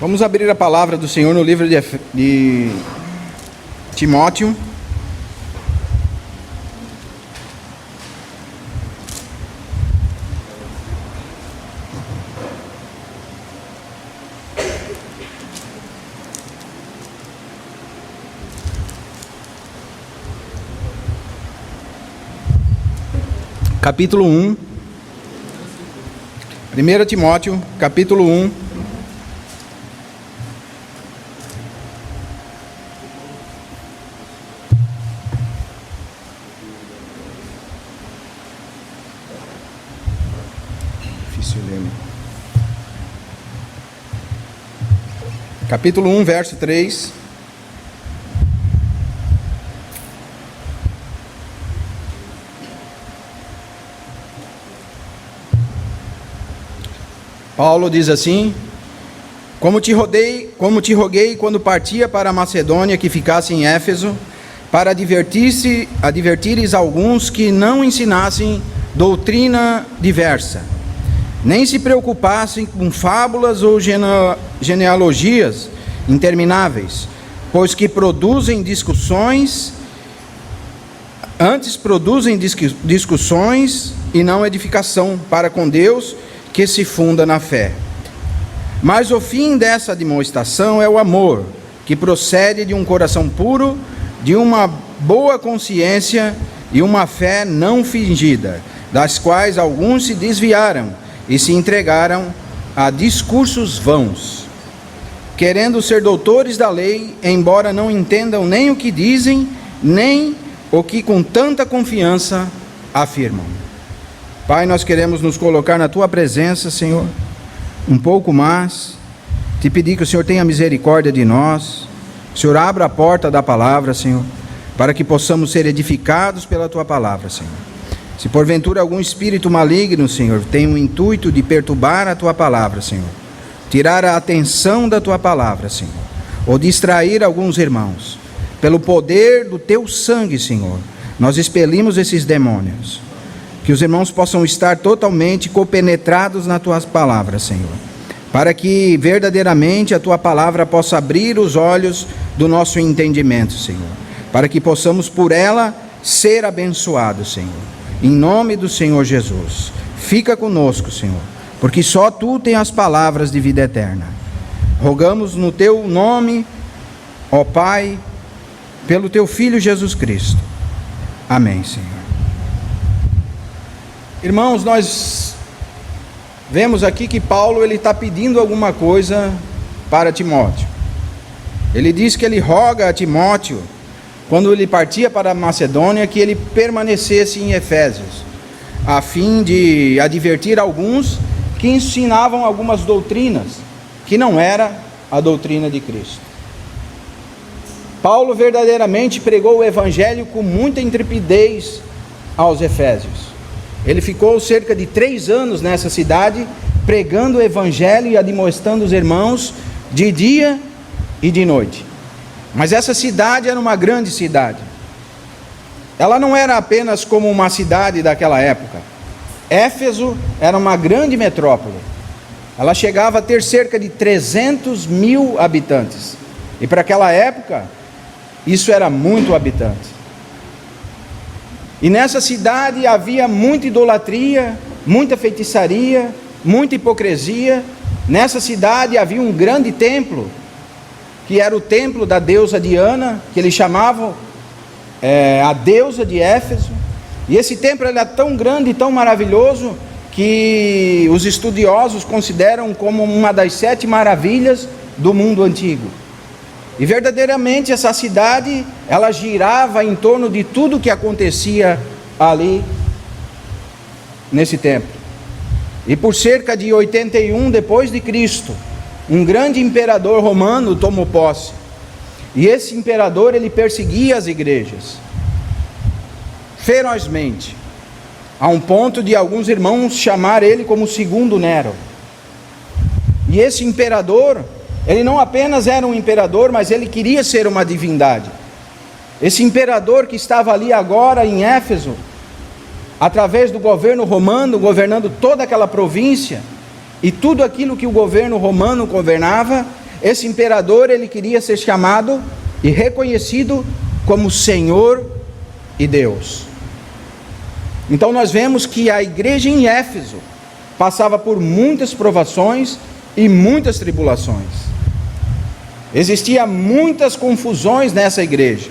Vamos abrir a palavra do Senhor no livro de Timóteo. Capítulo 1. 1 Timóteo, capítulo 1. Difícil ler, né? Capítulo 1, verso 3. Paulo diz assim: como te roguei quando partia para a Macedônia, que ficasse em Éfeso, para advertires alguns que não ensinassem doutrina diversa, nem se preocupassem com fábulas ou genealogias intermináveis, pois que produzem discussões, antes produzem discussões e não edificação para com Deus, que se funda na fé. Mas o fim dessa demonstração é o amor, que procede de um coração puro, de uma boa consciência e uma fé não fingida, das quais alguns se desviaram e se entregaram a discursos vãos, querendo ser doutores da lei, embora não entendam nem o que dizem, nem o que com tanta confiança afirmam. Pai, nós queremos nos colocar na Tua presença, Senhor, um pouco mais, te pedir que o Senhor tenha misericórdia de nós, que o Senhor abra a porta da palavra, Senhor, para que possamos ser edificados pela Tua palavra, Senhor. Se porventura algum espírito maligno, Senhor, tem o intuito de perturbar a Tua palavra, Senhor, tirar a atenção da Tua palavra, Senhor, ou distrair alguns irmãos, pelo poder do Teu sangue, Senhor, nós expelimos esses demônios. Que os irmãos possam estar totalmente compenetrados nas Tuas palavras, Senhor, para que verdadeiramente a Tua palavra possa abrir os olhos do nosso entendimento, Senhor, para que possamos por ela ser abençoados, Senhor, em nome do Senhor Jesus. Fica conosco, Senhor, porque só Tu tens as palavras de vida eterna. Rogamos no Teu nome, ó Pai, pelo Teu Filho Jesus Cristo. Amém, Senhor. Irmãos, nós vemos aqui que Paulo está pedindo alguma coisa para Timóteo. Ele diz que ele roga a Timóteo, quando ele partia para a Macedônia, que ele permanecesse em Efésios, a fim de advertir alguns que ensinavam algumas doutrinas, que não era a doutrina de Cristo. Paulo verdadeiramente pregou o Evangelho com muita intrepidez aos Efésios. Ele ficou cerca de 3 anos nessa cidade, pregando o Evangelho e admoestando os irmãos de dia e de noite. Mas essa cidade era uma grande cidade. Ela não era apenas como uma cidade daquela época. Éfeso era uma grande metrópole. Ela chegava a ter cerca de 300 mil habitantes. E para aquela época, isso era muito habitante. E nessa cidade havia muita idolatria, muita feitiçaria, muita hipocrisia. Nessa cidade havia um grande templo, que era o templo da deusa Diana, que eles chamavam a deusa de Éfeso. E esse templo era tão grande e tão maravilhoso, que os estudiosos consideram como uma das 7 maravilhas do mundo antigo. E verdadeiramente essa cidade, ela girava em torno de tudo que acontecia ali, nesse templo. E por cerca de 81 depois de Cristo, um grande imperador romano tomou posse. E esse imperador, ele perseguia as igrejas ferozmente, a um ponto de alguns irmãos chamar ele como o segundo Nero. E esse imperador, ele não apenas era um imperador, mas ele queria ser uma divindade. Esse imperador que estava ali agora em Éfeso, através do governo romano, governando toda aquela província, e tudo aquilo que o governo romano governava, esse imperador, ele queria ser chamado e reconhecido como Senhor e Deus. Então nós vemos que a igreja em Éfeso passava por muitas provações e muitas tribulações. Existia muitas confusões nessa igreja.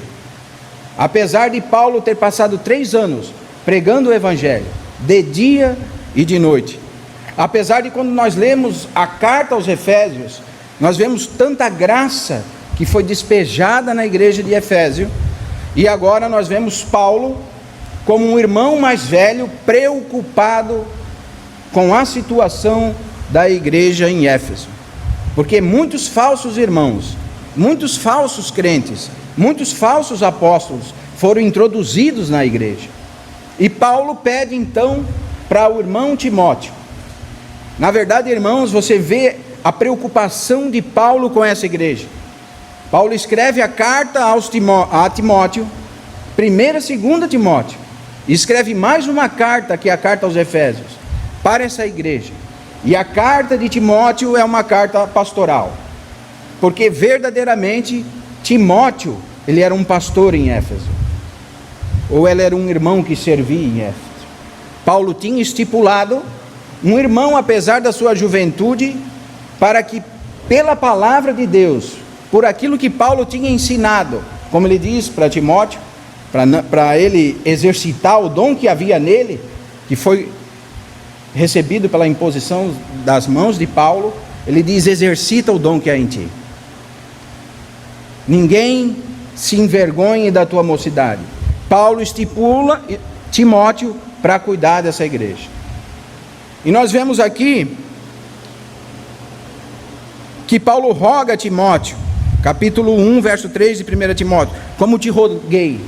Apesar de Paulo ter passado 3 anos pregando o Evangelho, de dia e de noite. Apesar de quando nós lemos a carta aos Efésios, nós vemos tanta graça que foi despejada na igreja de Efésio, e agora nós vemos Paulo como um irmão mais velho, preocupado com a situação da igreja em Éfeso. Porque muitos falsos irmãos, muitos falsos crentes, muitos falsos apóstolos foram introduzidos na igreja. E Paulo pede então para o irmão Timóteo. Na verdade, irmãos, você vê a preocupação de Paulo com essa igreja. Paulo escreve a carta a Timóteo, 1ª e 2ª Timóteo, e escreve mais uma carta, que é a carta aos Efésios, para essa igreja. E a carta de Timóteo é uma carta pastoral, porque verdadeiramente Timóteo, ele era um pastor em Éfeso, ou ele era um irmão que servia em Éfeso. Paulo tinha estipulado um irmão, apesar da sua juventude, para que pela palavra de Deus, por aquilo que Paulo tinha ensinado, como ele diz para Timóteo, para ele exercitar o dom que havia nele, que foi recebido pela imposição das mãos de Paulo, ele diz: exercita o dom que há em ti. Ninguém se envergonhe da tua mocidade. Paulo estipula Timóteo para cuidar dessa igreja. E nós vemos aqui que Paulo roga a Timóteo, capítulo 1, verso 3 de 1 Timóteo: como te roguei,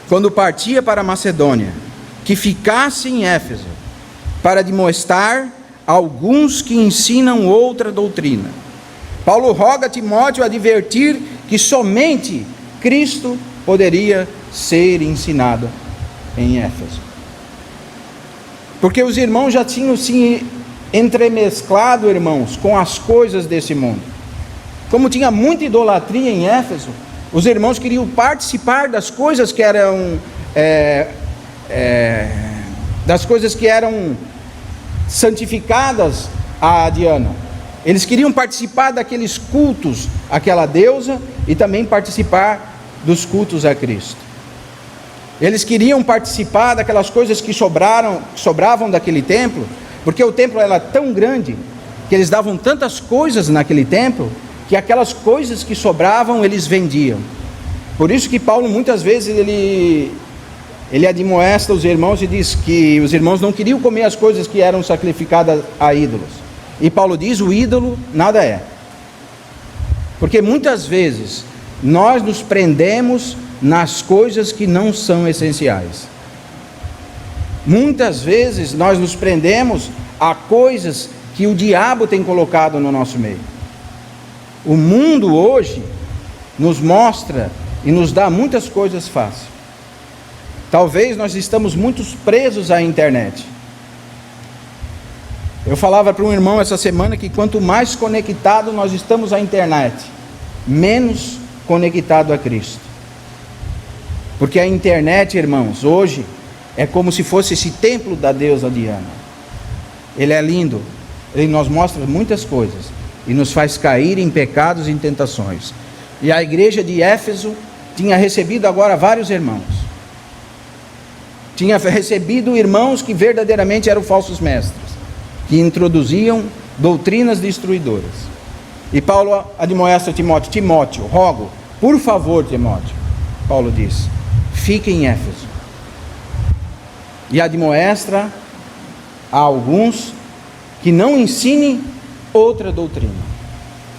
quando partia para a Macedônia, que ficasse em Éfeso, para demonstrar alguns que ensinam outra doutrina. Paulo roga a Timóteo a advertir que somente Cristo poderia ser ensinado em Éfeso. Porque os irmãos já tinham se entremesclado, irmãos, com as coisas desse mundo. Como tinha muita idolatria em Éfeso, os irmãos queriam participar das coisas que eram santificadas a Diana. Eles queriam participar daqueles cultos àquela deusa e também participar dos cultos a Cristo. Eles queriam participar daquelas coisas que sobravam daquele templo, porque o templo era tão grande que eles davam tantas coisas naquele templo, que aquelas coisas que sobravam eles vendiam. Por isso que Paulo muitas vezes ele admoesta os irmãos e diz que os irmãos não queriam comer as coisas que eram sacrificadas a ídolos. E Paulo diz: o ídolo nada é. Porque muitas vezes nós nos prendemos nas coisas que não são essenciais. Muitas vezes nós nos prendemos a coisas que o diabo tem colocado no nosso meio. O mundo hoje nos mostra e nos dá muitas coisas fáceis. Talvez nós estamos muito presos à internet. Eu falava para um irmão essa semana que quanto mais conectado nós estamos à internet, menos conectado a Cristo. Porque a internet, irmãos, hoje é como se fosse esse templo da deusa Diana. Ele é lindo, ele nos mostra muitas coisas e nos faz cair em pecados e em tentações. E a igreja de Éfeso tinha recebido agora vários irmãos. Tinha recebido irmãos que verdadeiramente eram falsos mestres, que introduziam doutrinas destruidoras. E Paulo admoesta Timóteo: Timóteo, rogo, por favor, Timóteo, Paulo diz, fique em Éfeso. E admoesta a alguns que não ensinem outra doutrina.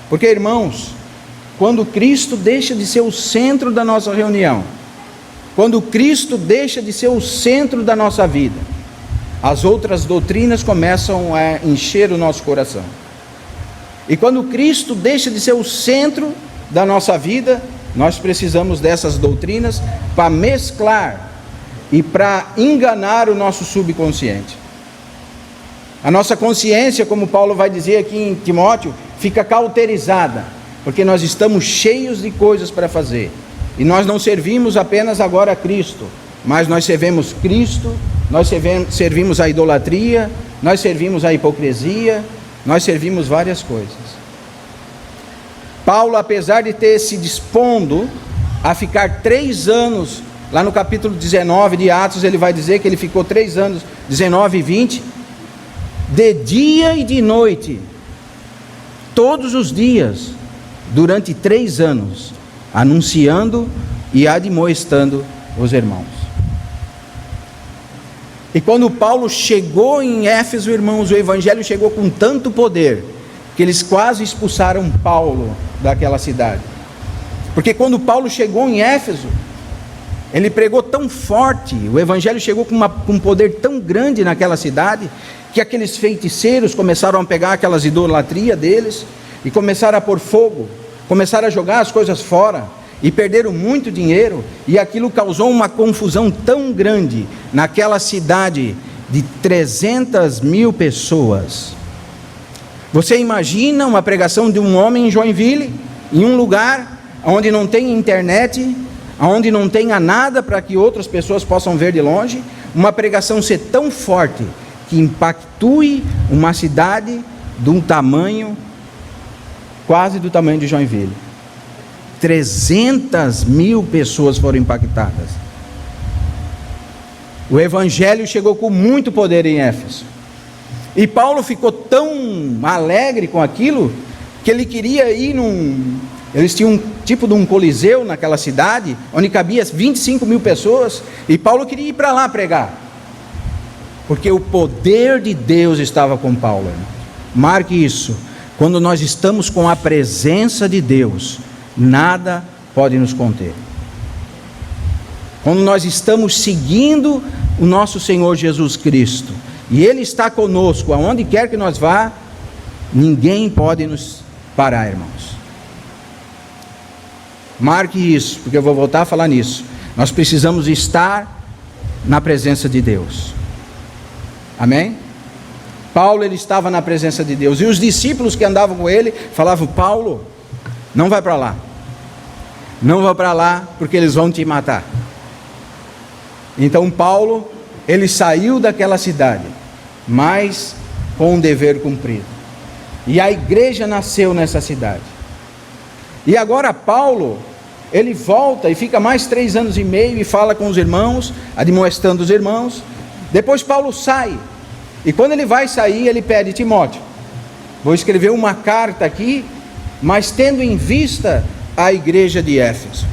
Porque, irmãos, quando Cristo deixa de ser o centro da nossa reunião, quando Cristo deixa de ser o centro da nossa vida, as outras doutrinas começam a encher o nosso coração. E quando Cristo deixa de ser o centro da nossa vida, nós precisamos dessas doutrinas para mesclar e para enganar o nosso subconsciente. A nossa consciência, como Paulo vai dizer aqui em Timóteo, fica cauterizada, porque nós estamos cheios de coisas para fazer. E nós não servimos apenas agora a Cristo, mas nós servimos Cristo, nós servimos a idolatria, nós servimos a hipocrisia, nós servimos várias coisas. Paulo, apesar de ter se dispondo a ficar 3 anos, lá no capítulo 19 de Atos, ele vai dizer que ele ficou 3 anos, 19 e 20, de dia e de noite, todos os dias, durante 3 anos, anunciando e admoestando os irmãos. E quando Paulo chegou em Éfeso, irmãos, o evangelho chegou com tanto poder, que eles quase expulsaram Paulo daquela cidade. Porque quando Paulo chegou em Éfeso, ele pregou tão forte, o evangelho chegou com um poder tão grande naquela cidade, que aqueles feiticeiros começaram a pegar aquelas idolatrias deles, e começaram a pôr fogo, começaram a jogar as coisas fora, e perderam muito dinheiro, e aquilo causou uma confusão tão grande, naquela cidade de 300.000 pessoas. Você imagina uma pregação de um homem em Joinville, em um lugar onde não tem internet, onde não tenha nada para que outras pessoas possam ver de longe, uma pregação ser tão forte, que impactue uma cidade de um tamanho, quase do tamanho de Joinville. 300.000 pessoas foram impactadas. O evangelho chegou com muito poder em Éfeso. E Paulo ficou tão alegre com aquilo, que ele queria ir eles tinham um tipo de um coliseu naquela cidade, onde cabia 25.000 pessoas, e Paulo queria ir para lá pregar, porque o poder de Deus estava com Paulo. Marque isso, quando nós estamos com a presença de Deus, nada pode nos conter. Quando nós estamos seguindo o nosso Senhor Jesus Cristo, e Ele está conosco, aonde quer que nós vá, ninguém pode nos parar, irmãos. Marque isso, porque eu vou voltar a falar nisso. Nós precisamos estar na presença de Deus. Amém? Paulo, ele estava na presença de Deus, e os discípulos que andavam com ele, falavam: Paulo, não vai para lá. Não vai para lá, porque eles vão te matar. Então Paulo, ele saiu daquela cidade, mas com um dever cumprido. E a igreja nasceu nessa cidade. E agora Paulo, ele volta e fica mais 3 anos e meio e fala com os irmãos, admoestando os irmãos. Depois Paulo sai, e quando ele vai sair, ele pede: Timóteo, vou escrever uma carta aqui, mas tendo em vista a igreja de Éfeso.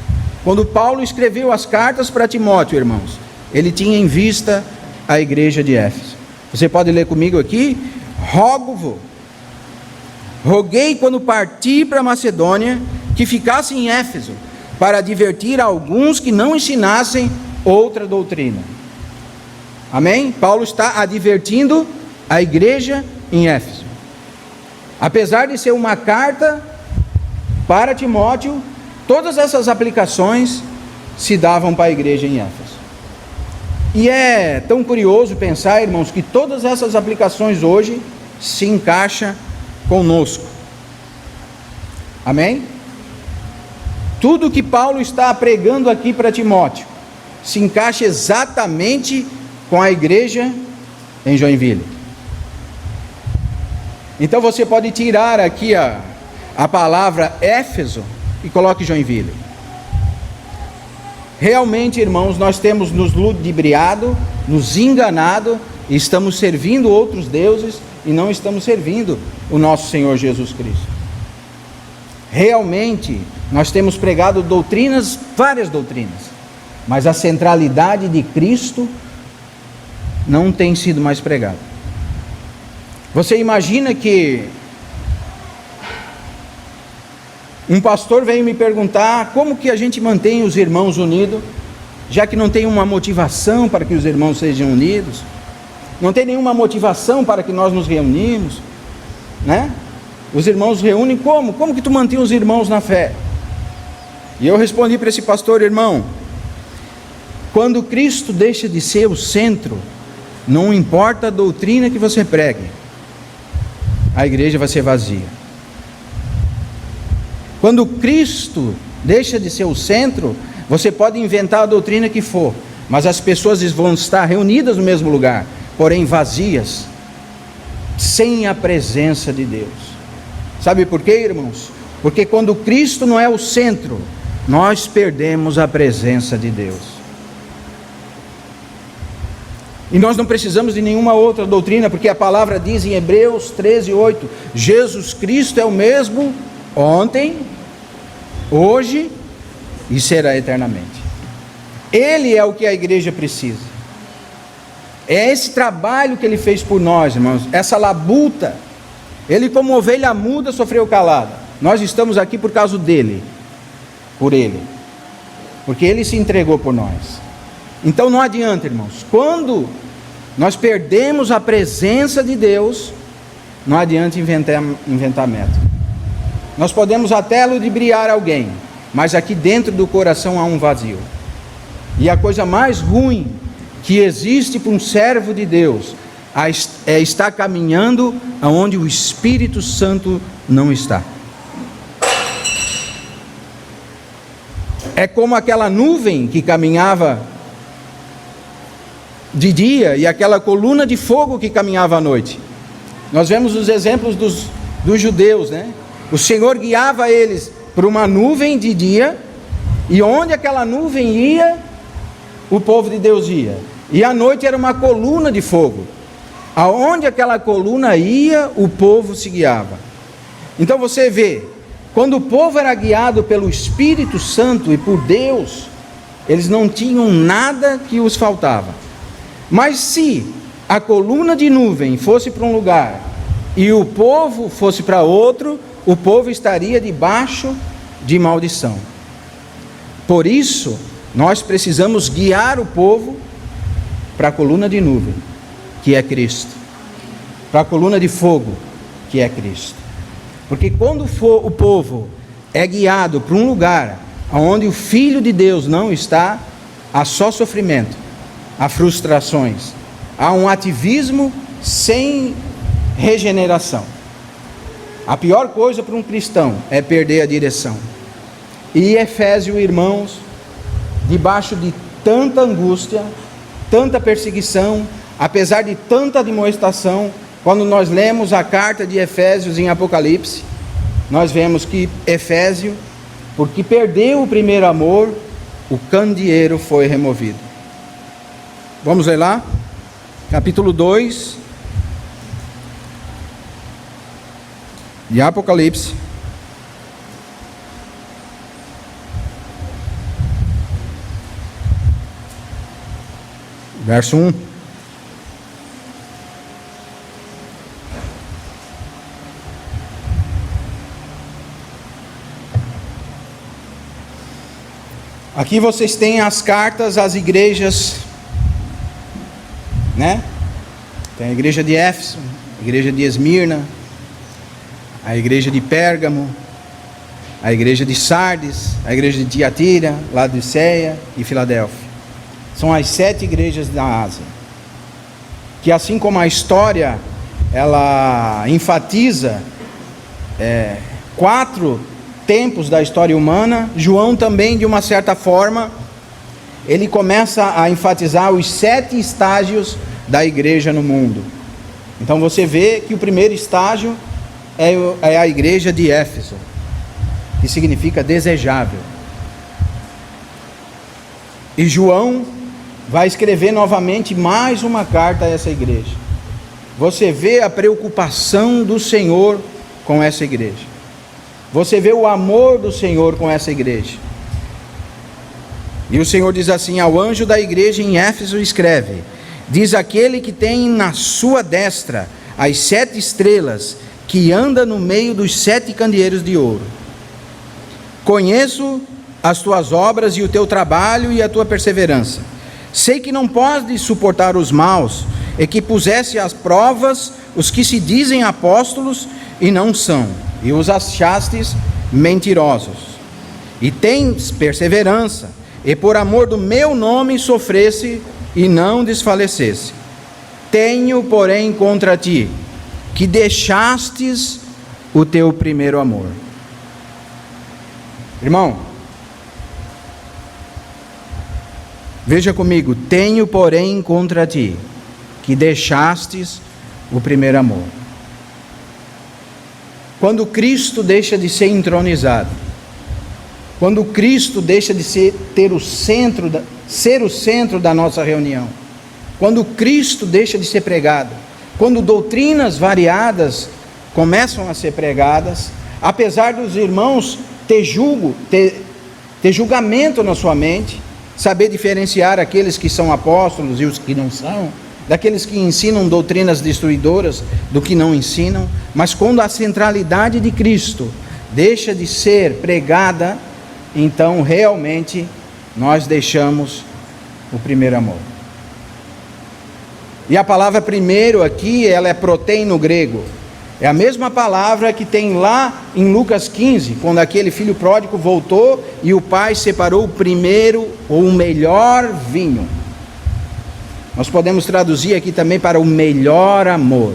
Quando Paulo escreveu as cartas para Timóteo, irmãos, ele tinha em vista a igreja de Éfeso. Você pode ler comigo aqui: roguei quando parti para Macedônia, que ficasse em Éfeso, para advertir a alguns que não ensinassem outra doutrina. Amém? Paulo está advertindo a igreja em Éfeso. Apesar de ser uma carta para Timóteo, todas essas aplicações se davam para a igreja em Éfeso. E é tão curioso pensar, irmãos, que todas essas aplicações hoje se encaixam conosco. Amém? Tudo que Paulo está pregando aqui para Timóteo se encaixa exatamente com a igreja em Joinville. Então você pode tirar aqui a palavra Éfeso e coloque Joinville. Realmente, irmãos, nós temos nos ludibriado, nos enganado, e estamos servindo outros deuses e não estamos servindo o nosso Senhor Jesus Cristo. Realmente, nós temos pregado doutrinas, várias doutrinas, mas a centralidade de Cristo não tem sido mais pregada. Você imagina que um pastor veio me perguntar como que a gente mantém os irmãos unidos, já que não tem uma motivação para que os irmãos sejam unidos, não tem nenhuma motivação para que nós nos reunimos, né? Os irmãos reúnem como? Como que tu mantém os irmãos na fé? E eu respondi para esse pastor: irmão, quando Cristo deixa de ser o centro não importa a doutrina que você pregue, a igreja vai ser vazia. Quando Cristo deixa de ser o centro, você pode inventar a doutrina que for, mas as pessoas vão estar reunidas no mesmo lugar, porém vazias, sem a presença de Deus. Sabe por quê, irmãos? Porque quando Cristo não é o centro, nós perdemos a presença de Deus. E nós não precisamos de nenhuma outra doutrina, porque a palavra diz em Hebreus 13:8, Jesus Cristo é o mesmo ontem, hoje e será eternamente. Ele é o que a igreja precisa. É esse trabalho que Ele fez por nós, irmãos, essa labuta. Ele, como ovelha muda, sofreu calada. Nós estamos aqui por causa dele, por Ele, porque Ele se entregou por nós. Então não adianta, irmãos, quando nós perdemos a presença de Deus, não adianta inventar método. Nós podemos até ludibriar alguém, mas aqui dentro do coração há um vazio. E a coisa mais ruim que existe para um servo de Deus é estar caminhando aonde o Espírito Santo não está. É como aquela nuvem que caminhava de dia e aquela coluna de fogo que caminhava à noite. Nós vemos os exemplos dos judeus, né? O Senhor guiava eles por uma nuvem de dia, e onde aquela nuvem ia, o povo de Deus ia. E à noite era uma coluna de fogo. Aonde aquela coluna ia, o povo se guiava. Então você vê, quando o povo era guiado pelo Espírito Santo e por Deus, eles não tinham nada que os faltava. Mas se a coluna de nuvem fosse para um lugar e o povo fosse para outro, o povo estaria debaixo de maldição. Por isso, nós precisamos guiar o povo para a coluna de nuvem, que é Cristo, para a coluna de fogo, que é Cristo. Porque quando o povo é guiado para um lugar onde o Filho de Deus não está, há só sofrimento, há frustrações, há um ativismo sem regeneração. A pior coisa para um cristão é perder a direção. E Efésio, irmãos, debaixo de tanta angústia, tanta perseguição, apesar de tanta demonstração, quando nós lemos a carta de Efésios em Apocalipse, nós vemos que Efésio, porque perdeu o primeiro amor, o candeeiro foi removido. Vamos ler lá? Capítulo 2 de Apocalipse. Verso 1. Aqui vocês têm as cartas às igrejas, né? Tem a igreja de Éfeso, a igreja de Esmirna, a igreja de Pérgamo, a igreja de Sardes, a igreja de Tiatira, Laodiceia e Filadélfia. São as 7 igrejas da Ásia, que assim como a história, ela enfatiza 4 tempos da história humana, João também, de uma certa forma, ele começa a enfatizar os 7 estágios da igreja no mundo. Então você vê que o primeiro estágio é a igreja de Éfeso, que significa desejável. E João vai escrever novamente mais uma carta a essa igreja. Você vê a preocupação do Senhor com essa igreja. Você vê o amor do Senhor com essa igreja. E o Senhor diz assim: ao anjo da igreja em Éfeso escreve: diz aquele que tem na sua destra as 7 estrelas, que anda no meio dos 7 candeeiros de ouro. Conheço as tuas obras e o teu trabalho e a tua perseverança. Sei que não podes suportar os maus, e que puseste às provas os que se dizem apóstolos e não são, e os achastes mentirosos. E tens perseverança, e por amor do meu nome sofresse e não desfalecesse. Tenho, porém, contra ti, que deixastes o teu primeiro amor. Irmão, veja comigo. Tenho, porém, contra ti, que deixastes o primeiro amor. Quando Cristo deixa de ser entronizado, quando Cristo deixa de ser o centro da nossa reunião, quando Cristo deixa de ser pregado, quando doutrinas variadas começam a ser pregadas, apesar dos irmãos ter julgamento na sua mente, saber diferenciar aqueles que são apóstolos e os que não são, daqueles que ensinam doutrinas destruidoras do que não ensinam, mas quando a centralidade de Cristo deixa de ser pregada, então realmente nós deixamos o primeiro amor. E a palavra primeiro aqui, ela é protein no grego. É a mesma palavra que tem lá em Lucas 15, quando aquele filho pródigo voltou e o pai separou o primeiro ou o melhor vinho. Nós podemos traduzir aqui também para o melhor amor.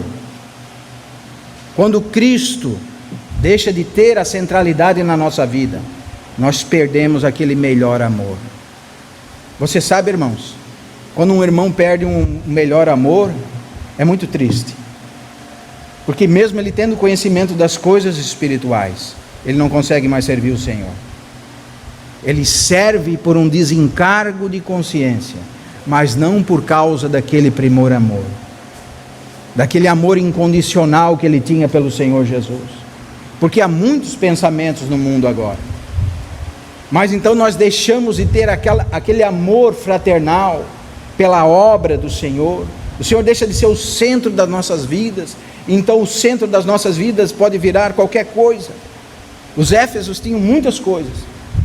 Quando Cristo deixa de ter a centralidade na nossa vida, nós perdemos aquele melhor amor. Você sabe, irmãos, quando um irmão perde um melhor amor, é muito triste. Porque mesmo ele tendo conhecimento das coisas espirituais, ele não consegue mais servir o Senhor. Ele serve por um desencargo de consciência, mas não por causa daquele primeiro amor, daquele amor incondicional que ele tinha pelo Senhor Jesus. Porque há muitos pensamentos no mundo agora, mas então nós deixamos de ter aquele amor fraternal pela obra do Senhor. O Senhor deixa de ser o centro das nossas vidas, então o centro das nossas vidas pode virar qualquer coisa. Os Éfesos tinham muitas coisas,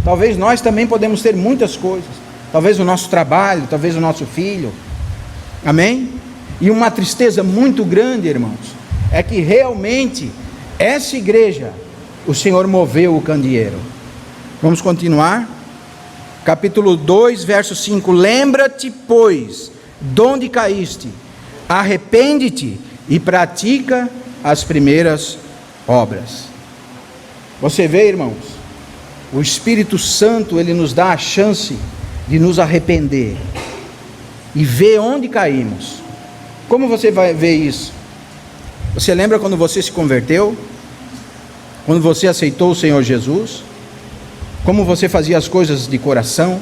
talvez nós também podemos ter muitas coisas, talvez o nosso trabalho, talvez o nosso filho, amém? E uma tristeza muito grande, irmãos, é que realmente essa igreja, o Senhor moveu o candeeiro. Vamos continuar? Capítulo 2, verso 5. Lembra-te, pois, de onde caíste, arrepende-te e pratica as primeiras obras. Você vê, irmãos, o Espírito Santo, ele nos dá a chance de nos arrepender e ver onde caímos. Como você vai ver isso? Você lembra quando você se converteu? Quando você aceitou o Senhor Jesus? Como você fazia as coisas de coração?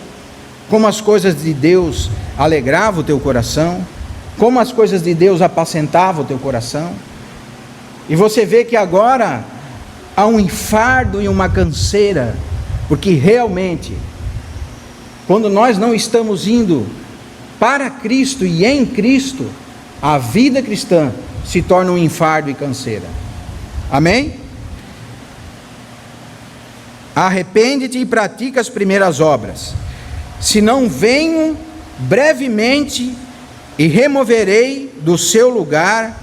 Como as coisas de Deus alegravam o teu coração? Como as coisas de Deus apacentavam o teu coração? E você vê que agora há um enfardo e uma canseira, porque realmente, quando nós não estamos indo para Cristo e em Cristo, a vida cristã se torna um enfardo e canseira. Amém? Arrepende-te e pratica as primeiras obras. Se não venho brevemente e removerei do seu lugar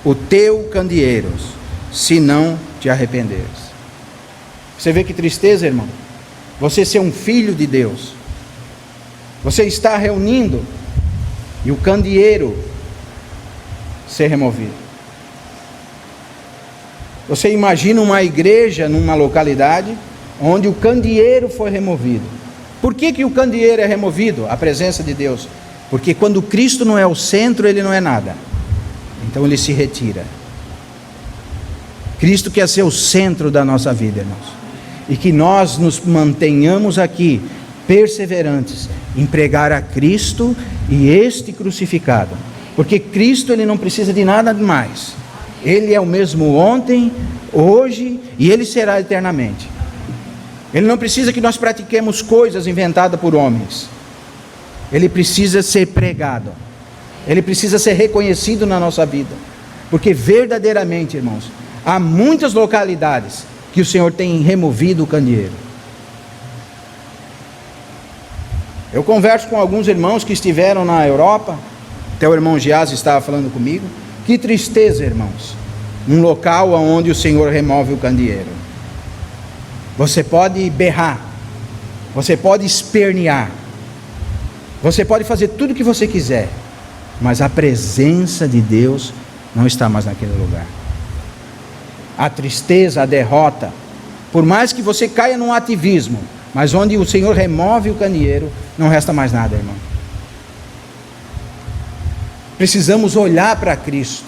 o teu candeeiro, se não te arrependeres. Você vê que tristeza, irmão? Você ser um filho de Deus, você está reunindo e o candeeiro ser removido. Você imagina uma igreja numa localidade onde o candeeiro foi removido. Por que o candeeiro é removido? A presença de Deus. Porque quando Cristo não é o centro, ele não é nada. Então ele se retira. Cristo quer ser o centro da nossa vida, irmãos. E que nós nos mantenhamos aqui, perseverantes, em pregar a Cristo e este crucificado. Porque Cristo, ele não precisa de nada mais. Ele é o mesmo ontem, hoje e ele será eternamente. Ele não precisa que nós pratiquemos coisas inventadas por homens. Ele precisa ser pregado. Ele precisa ser reconhecido na nossa vida. Porque verdadeiramente, irmãos, há muitas localidades que o Senhor tem removido o candeeiro. Eu converso com alguns irmãos que estiveram na Europa. Até o irmão Giaz estava falando comigo. Que tristeza, irmãos. Um local onde o Senhor remove o candeeiro. Você pode berrar, você pode espernear, você pode fazer tudo o que você quiser, mas a presença de Deus não está mais naquele lugar. A tristeza, a derrota, por mais que você caia num ativismo, mas onde o Senhor remove o candeeiro, não resta mais nada, irmão. Precisamos olhar para Cristo.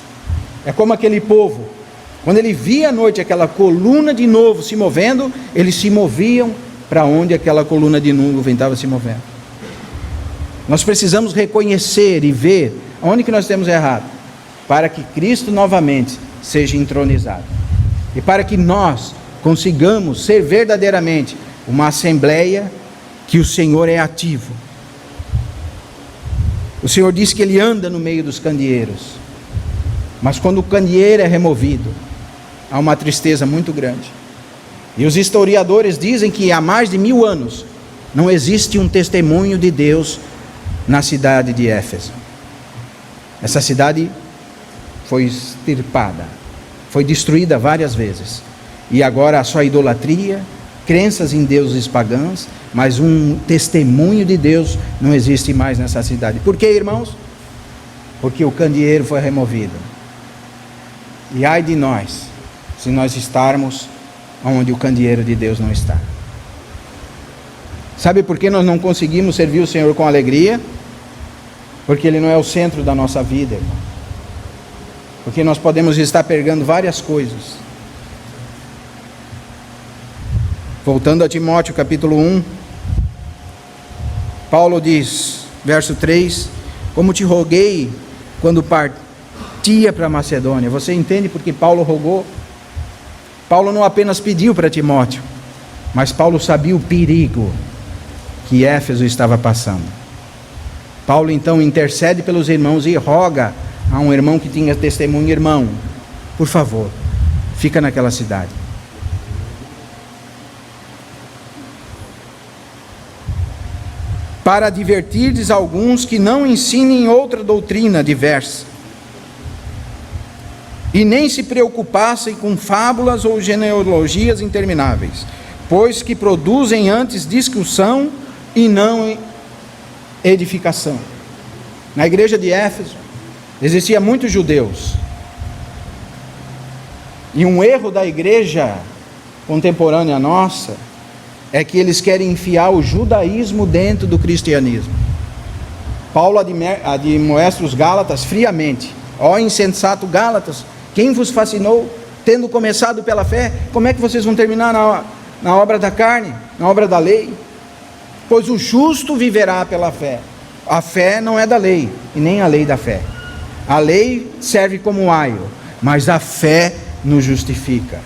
É como aquele povo, quando ele via à noite aquela coluna de nuvem se movendo, eles se moviam para onde aquela coluna de nuvem estava se movendo. Nós precisamos reconhecer e ver onde que nós temos errado, para que Cristo novamente seja entronizado. E para que nós consigamos ser verdadeiramente uma assembleia que o Senhor é ativo. O Senhor disse que Ele anda no meio dos candeeiros. Mas quando o candeeiro é removido, há uma tristeza muito grande. E os historiadores dizem que há mais de 1000 anos não existe um testemunho de Deus na cidade de Éfeso. Essa cidade foi extirpada, foi destruída várias vezes. E agora a sua idolatria, crenças em deuses pagãos, mas um testemunho de Deus não existe mais nessa cidade. Por quê, irmãos? Porque o candeeiro foi removido. E ai de nós, se nós estarmos onde o candeeiro de Deus não está. Sabe por que nós não conseguimos servir o Senhor com alegria? Porque Ele não é o centro da nossa vida, irmão. Porque nós podemos estar perdendo várias coisas. Voltando a Timóteo capítulo 1, Paulo diz, verso 3, como te roguei quando partia para a Macedônia. Você entende porque Paulo rogou? Paulo não apenas pediu para Timóteo, mas Paulo sabia o perigo que Éfeso estava passando. Paulo então intercede pelos irmãos e roga a um irmão que tinha testemunho: irmão, por favor, fica naquela cidade. Para advertirdes alguns que não ensinem outra doutrina diversa, e nem se preocupassem com fábulas ou genealogias intermináveis, pois que produzem antes discussão e não edificação. Na igreja de Éfeso existia muitos judeus, e um erro da igreja contemporânea nossa é que eles querem enfiar o judaísmo dentro do cristianismo. Paulo admoesta os Gálatas friamente: ó insensato Gálatas, quem vos fascinou, tendo começado pela fé, como é que vocês vão terminar na obra da carne, na obra da lei? Pois o justo viverá pela fé. A fé não é da lei, e nem a lei da fé. A lei serve como aio, mas a fé nos justifica.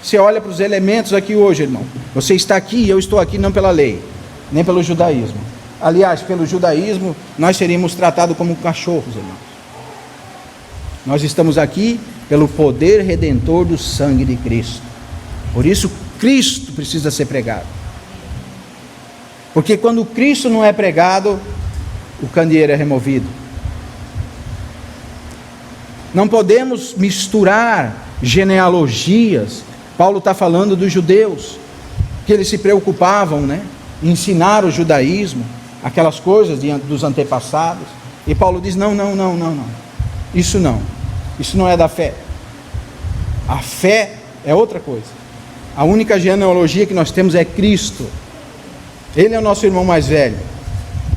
Você olha para os elementos aqui hoje, irmão. Você está aqui e eu estou aqui não pela lei, nem pelo judaísmo. Aliás, pelo judaísmo, nós seríamos tratados como cachorros, irmãos. Nós estamos aqui pelo poder redentor do sangue de Cristo. Por isso, Cristo precisa ser pregado. Porque quando Cristo não é pregado, o candeeiro é removido. Não podemos misturar genealogias. Paulo está falando dos judeus, que eles se preocupavam, em ensinar o judaísmo, aquelas coisas dos antepassados. E Paulo diz: não. Isso não é da fé. A fé é outra coisa. A única genealogia que nós temos é Cristo. Ele é o nosso irmão mais velho.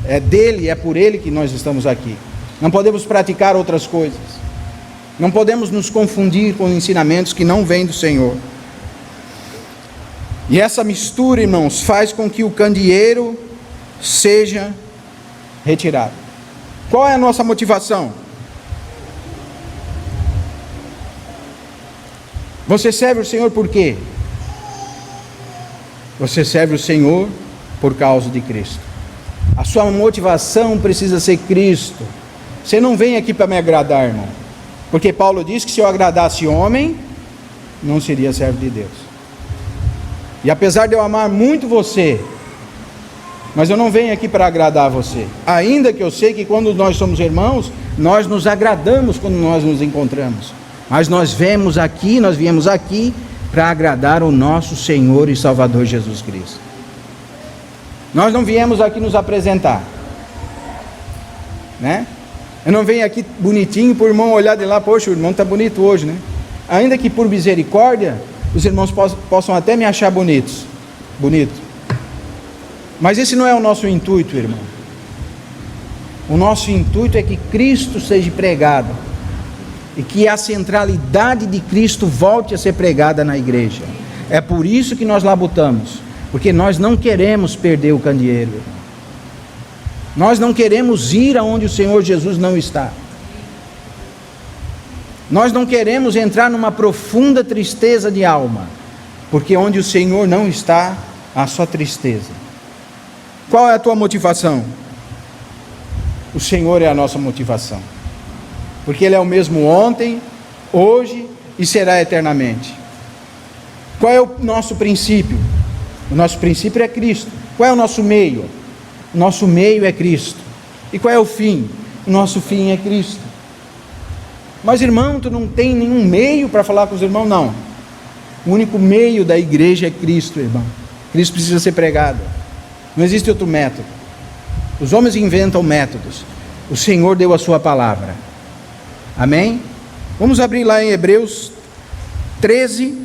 É dele, é por ele que nós estamos aqui. Não podemos praticar outras coisas. Não podemos nos confundir com ensinamentos que não vêm do Senhor. E essa mistura, irmãos, faz com que o candeeiro seja retirado. Qual é a nossa motivação? Você serve o Senhor por quê? Você serve o Senhor por causa de Cristo. A sua motivação precisa ser Cristo. Você não vem aqui para me agradar, irmão. Porque Paulo diz que se eu agradasse homem, não seria servo de Deus. E apesar de eu amar muito você, mas eu não venho aqui para agradar você. Ainda que eu sei que quando nós somos irmãos, nós nos agradamos quando nós nos encontramos. Mas nós viemos aqui para agradar o nosso Senhor e Salvador Jesus Cristo. Nós não viemos aqui nos apresentar, Eu não venho aqui bonitinho para o irmão olhar de lá, poxa, o irmão está bonito hoje, né? Ainda que por misericórdia, os irmãos possam até me achar bonito. Mas esse não é o nosso intuito, irmão. O nosso intuito é que Cristo seja pregado e que a centralidade de Cristo volte a ser pregada na igreja. É por isso que nós labutamos, porque nós não queremos perder o candeeiro. Nós não queremos ir aonde o Senhor Jesus não está. Nós não queremos entrar numa profunda tristeza de alma, porque onde o Senhor não está, há só tristeza. Qual é a tua motivação? O Senhor é a nossa motivação, porque Ele é o mesmo ontem, hoje e será eternamente. Qual é o nosso princípio? O nosso princípio é Cristo. Qual é o nosso meio? O nosso meio é Cristo. E qual é o fim? O nosso fim é Cristo. Mas irmão, tu não tem nenhum meio para falar com os irmãos? Não. O único meio da igreja é Cristo, irmão. Cristo precisa ser pregado. Não existe outro método. Os homens inventam métodos. O Senhor deu a sua palavra. Amém? Vamos abrir lá em Hebreus 13.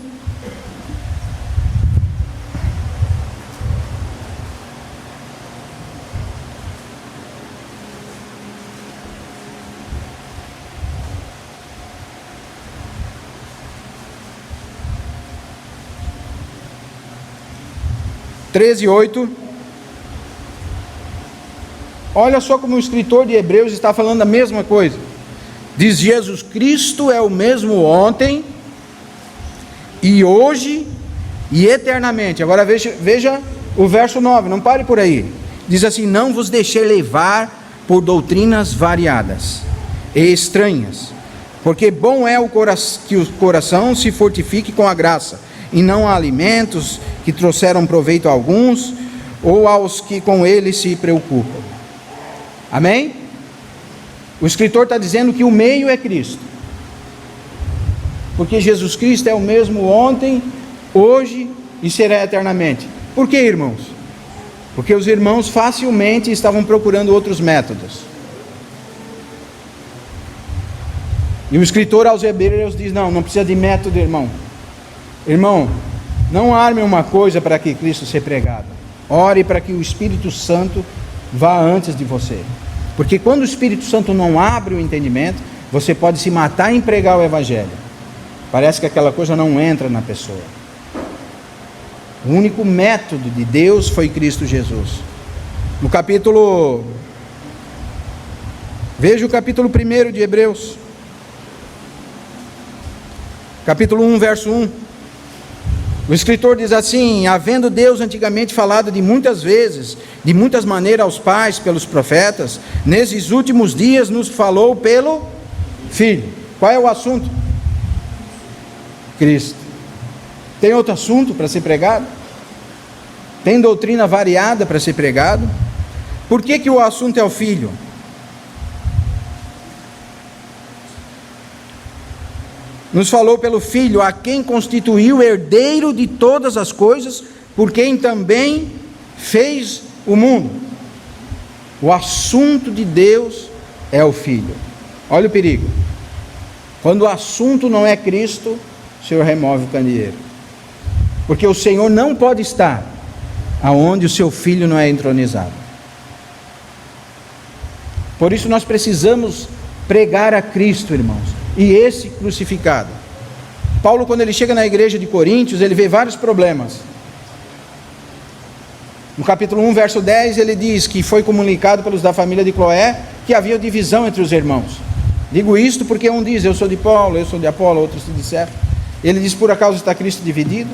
Treze, 8. Olha só como o escritor de Hebreus está falando a mesma coisa. Diz: Jesus Cristo é o mesmo ontem, e hoje, e eternamente. Agora veja o verso 9, não pare por aí. Diz assim: não vos deixei levar por doutrinas variadas e estranhas, porque bom é que o coração se fortifique com a graça, e não a alimentos que trouxeram proveito a alguns, ou aos que com ele se preocupam. Amém? O escritor está dizendo que o meio é Cristo, porque Jesus Cristo é o mesmo ontem, hoje e será eternamente. Por que, irmãos? Porque os irmãos facilmente estavam procurando outros métodos. E o escritor aos Hebreus diz: não precisa de método, irmão. Irmão, não arme uma coisa para que Cristo seja pregado. Ore para que o Espírito Santo vá antes de você. Porque quando o Espírito Santo não abre o entendimento, você pode se matar em pregar o Evangelho. Parece que aquela coisa não entra na pessoa. O único método de Deus foi Cristo Jesus. No capítulo... Veja o capítulo 1 de Hebreus. Capítulo 1, verso 1. O escritor diz assim: havendo Deus antigamente falado de muitas vezes, de muitas maneiras aos pais, pelos profetas, nesses últimos dias nos falou pelo Filho. Qual é o assunto? Cristo. Tem outro assunto para ser pregado? Tem doutrina variada para ser pregado? Por que o assunto é o Filho? Nos falou pelo Filho, a quem constituiu herdeiro de todas as coisas, por quem também fez o mundo. O assunto de Deus é o Filho. Olha o perigo. Quando o assunto não é Cristo, o Senhor remove o candeeiro. Porque o Senhor não pode estar aonde o seu Filho não é entronizado. Por isso nós precisamos pregar a Cristo, irmãos, e esse crucificado. Paulo, quando ele chega na igreja de Coríntios, ele vê vários problemas. No capítulo 1, verso 10, ele diz que foi comunicado pelos da família de Cloé que havia divisão entre os irmãos. Digo isto porque um diz: eu sou de Paulo, eu sou de Apolo, outros de Cefas. Ele diz: por acaso está Cristo dividido?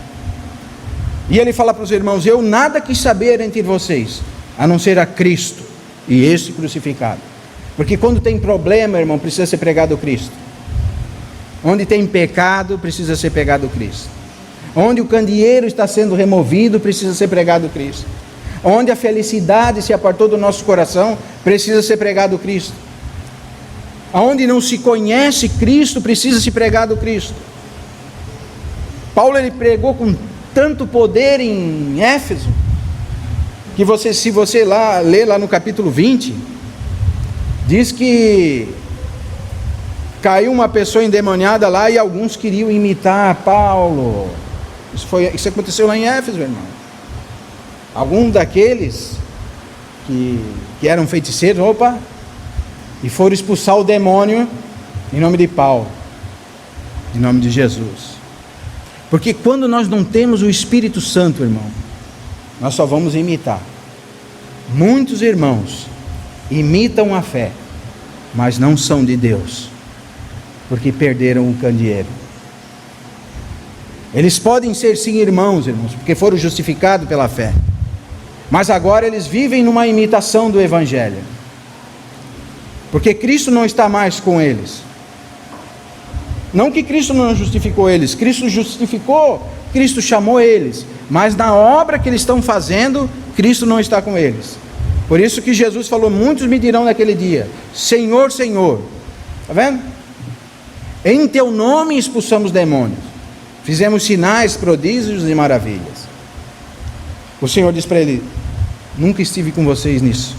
E ele fala para os irmãos: eu nada quis saber entre vocês, a não ser a Cristo e esse crucificado. Porque quando tem problema, irmão, precisa ser pregado Cristo. Onde tem pecado, precisa ser pregado Cristo. Onde o candeeiro está sendo removido, precisa ser pregado Cristo. Onde a felicidade se apartou do nosso coração, precisa ser pregado Cristo. Onde não se conhece Cristo, precisa se pregado Cristo. Paulo, ele pregou com tanto poder em Éfeso, que se você ler lá no capítulo 20, Diz que caiu uma pessoa endemoniada lá e alguns queriam imitar Paulo. Isso aconteceu lá em Éfeso, irmão. Alguns daqueles que eram feiticeiros, e foram expulsar o demônio em nome de Paulo, em nome de Jesus. Porque quando nós não temos o Espírito Santo, irmão, nós só vamos imitar. Muitos irmãos imitam a fé, mas não são de Deus, porque perderam o candeeiro. Eles podem ser sim irmãos, porque foram justificados pela fé, mas agora eles vivem numa imitação do Evangelho, porque Cristo não está mais com eles. Não que Cristo não justificou eles, Cristo justificou, Cristo chamou eles, mas na obra que eles estão fazendo, Cristo não está com eles. Por isso que Jesus falou: muitos me dirão naquele dia: Senhor, Senhor. Está vendo? Em teu nome expulsamos demônios, fizemos sinais, prodígios e maravilhas. O Senhor diz para ele: nunca estive com vocês nisso.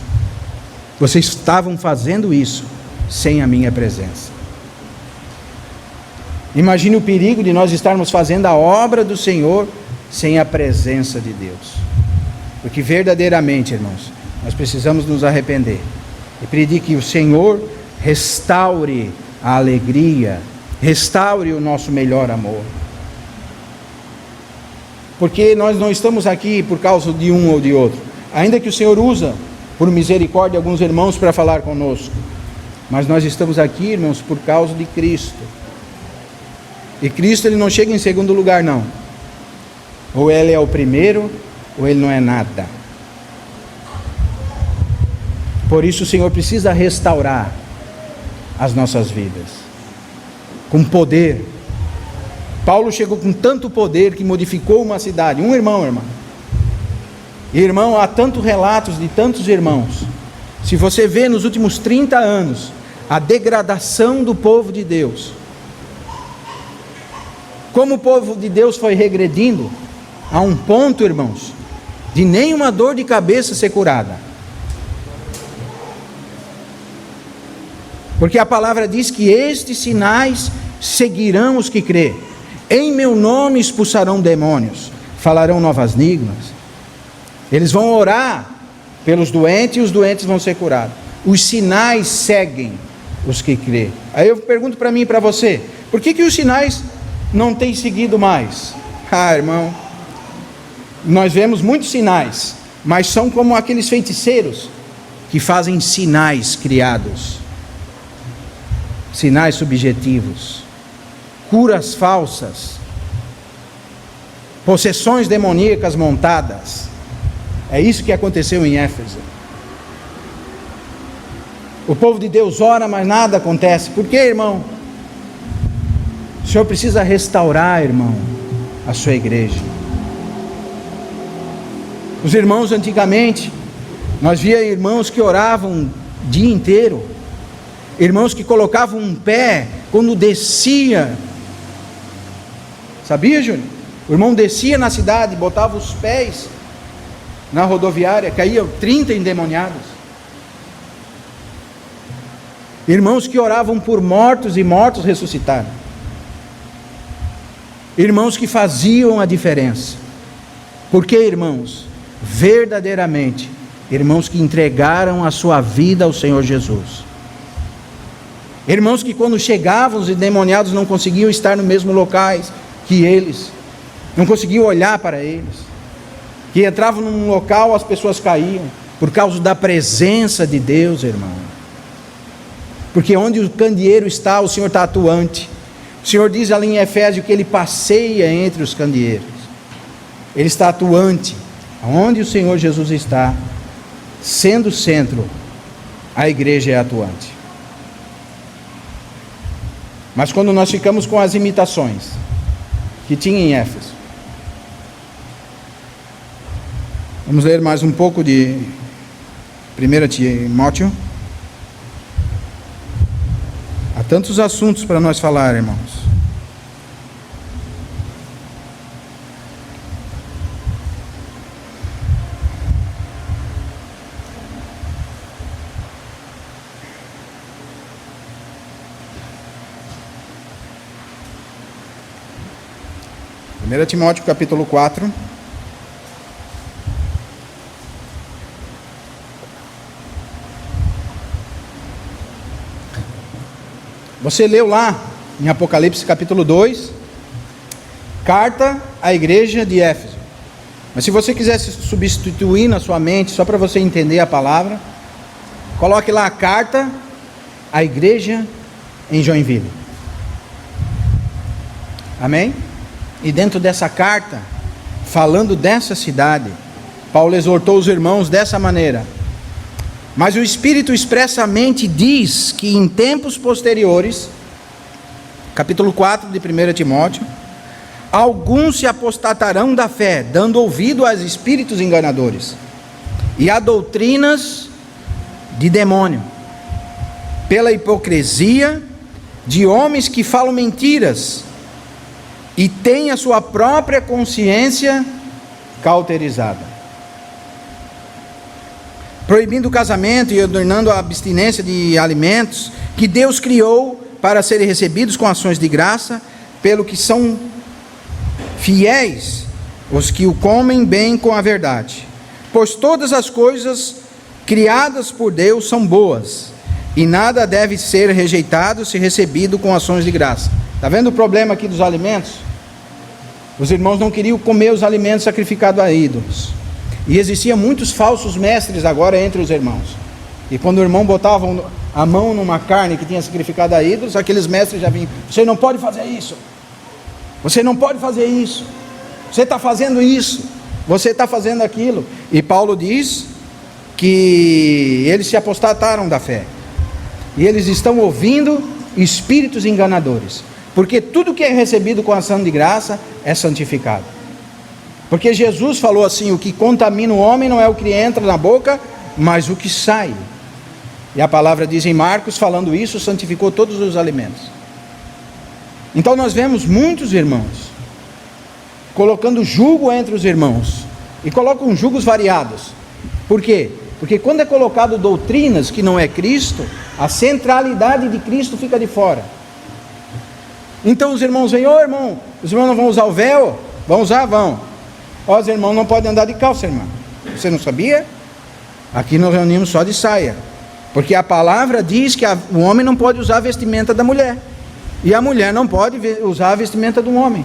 Vocês estavam fazendo isso sem a minha presença. Imagine o perigo de nós estarmos fazendo a obra do Senhor sem a presença de Deus. Porque verdadeiramente, irmãos, nós precisamos nos arrepender e pedir que o Senhor restaure a alegria, restaure o nosso melhor amor. Porque nós não estamos aqui por causa de um ou de outro, ainda que o Senhor usa por misericórdia alguns irmãos para falar conosco, mas nós estamos aqui, irmãos, por causa de Cristo. E Cristo, ele não chega em segundo lugar, não. Ou ele é o primeiro, ou ele não é nada. Por isso o Senhor precisa restaurar as nossas vidas com poder. Paulo chegou com tanto poder que modificou uma cidade. Um irmão. Irmão, há tantos relatos de tantos irmãos. Se você vê nos últimos 30 anos a degradação do povo de Deus, como o povo de Deus foi regredindo a um ponto, irmãos, de nenhuma dor de cabeça ser curada. Porque a palavra diz que estes sinais seguirão os que crê. Em meu nome expulsarão demônios, falarão novas línguas. Eles vão orar pelos doentes e os doentes vão ser curados. Os sinais seguem os que crê. Aí eu pergunto para mim e para você: por que os sinais não têm seguido mais? Irmão, nós vemos muitos sinais, mas são como aqueles feiticeiros que fazem sinais criados, sinais subjetivos, curas falsas, possessões demoníacas montadas. É isso que aconteceu em Éfeso. O povo de Deus ora, mas nada acontece. Por quê, irmão? O Senhor precisa restaurar, irmão, a sua igreja. Os irmãos antigamente, nós via irmãos que oravam o dia inteiro, irmãos que colocavam um pé quando descia. Sabia, Júnior? O irmão descia na cidade, botava os pés na rodoviária, caíam 30 endemoniados. Irmãos que oravam por mortos e mortos ressuscitaram. Irmãos que faziam a diferença. Porque, irmãos, verdadeiramente, irmãos que entregaram a sua vida ao Senhor Jesus. Irmãos que quando chegavam os endemoniados não conseguiam estar no mesmo locais que eles, não conseguiam olhar para eles, que entravam num local, as pessoas caíam, por causa da presença de Deus, irmão. Porque onde o candeeiro está, o Senhor está atuante. O Senhor diz ali em Efésios que Ele passeia entre os candeeiros. Ele está atuante. Onde o Senhor Jesus está, sendo centro, a igreja é atuante. Mas quando nós ficamos com as imitações que tinha em Éfeso, vamos ler mais um pouco de 1 Timóteo. Há tantos assuntos para nós falar, irmãos. 1 Timóteo capítulo 4. Você leu lá em Apocalipse capítulo 2, carta à igreja de Éfeso. Mas se você quiser se substituir na sua mente, só para você entender a palavra, coloque lá a carta à igreja em Joinville. Amém? E dentro dessa carta, falando dessa cidade, Paulo exortou os irmãos dessa maneira: mas o Espírito expressamente diz que em tempos posteriores, capítulo 4 de 1 Timóteo, alguns se apostatarão da fé, dando ouvido aos espíritos enganadores e a doutrinas de demônio, pela hipocrisia de homens que falam mentiras e têm a sua própria consciência cauterizada, proibindo o casamento e ordenando a abstinência de alimentos que Deus criou para serem recebidos com ações de graça, pelo que são fiéis os que o comem bem com a verdade. Pois todas as coisas criadas por Deus são boas, e nada deve ser rejeitado se recebido com ações de graça. Está vendo o problema aqui dos alimentos? Os irmãos não queriam comer os alimentos sacrificados a ídolos. E existiam muitos falsos mestres agora entre os irmãos. E quando o irmão botava a mão numa carne que tinha sacrificado a ídolos, aqueles mestres já vinham: você não pode fazer isso, você não pode fazer isso, você está fazendo isso, você está fazendo aquilo. E Paulo diz que eles se apostataram da fé, e eles estão ouvindo espíritos enganadores, porque tudo que é recebido com ação de graça é santificado. Porque Jesus falou assim: o que contamina o homem não é o que entra na boca, mas o que sai. E a palavra diz em Marcos, falando isso, santificou todos os alimentos. Então nós vemos muitos irmãos colocando jugo entre os irmãos, e colocam jugos variados. Por quê? Porque quando é colocado doutrinas que não é Cristo, a centralidade de Cristo fica de fora. Então os irmãos vêm: ô irmão, os irmãos não vão usar o véu? Vão usar? Vão. Ó, os irmãos não podem andar de calça, irmão. Você não sabia? Aqui nós reunimos só de saia, porque a palavra diz que o homem não pode usar a vestimenta da mulher, e a mulher não pode usar a vestimenta do homem.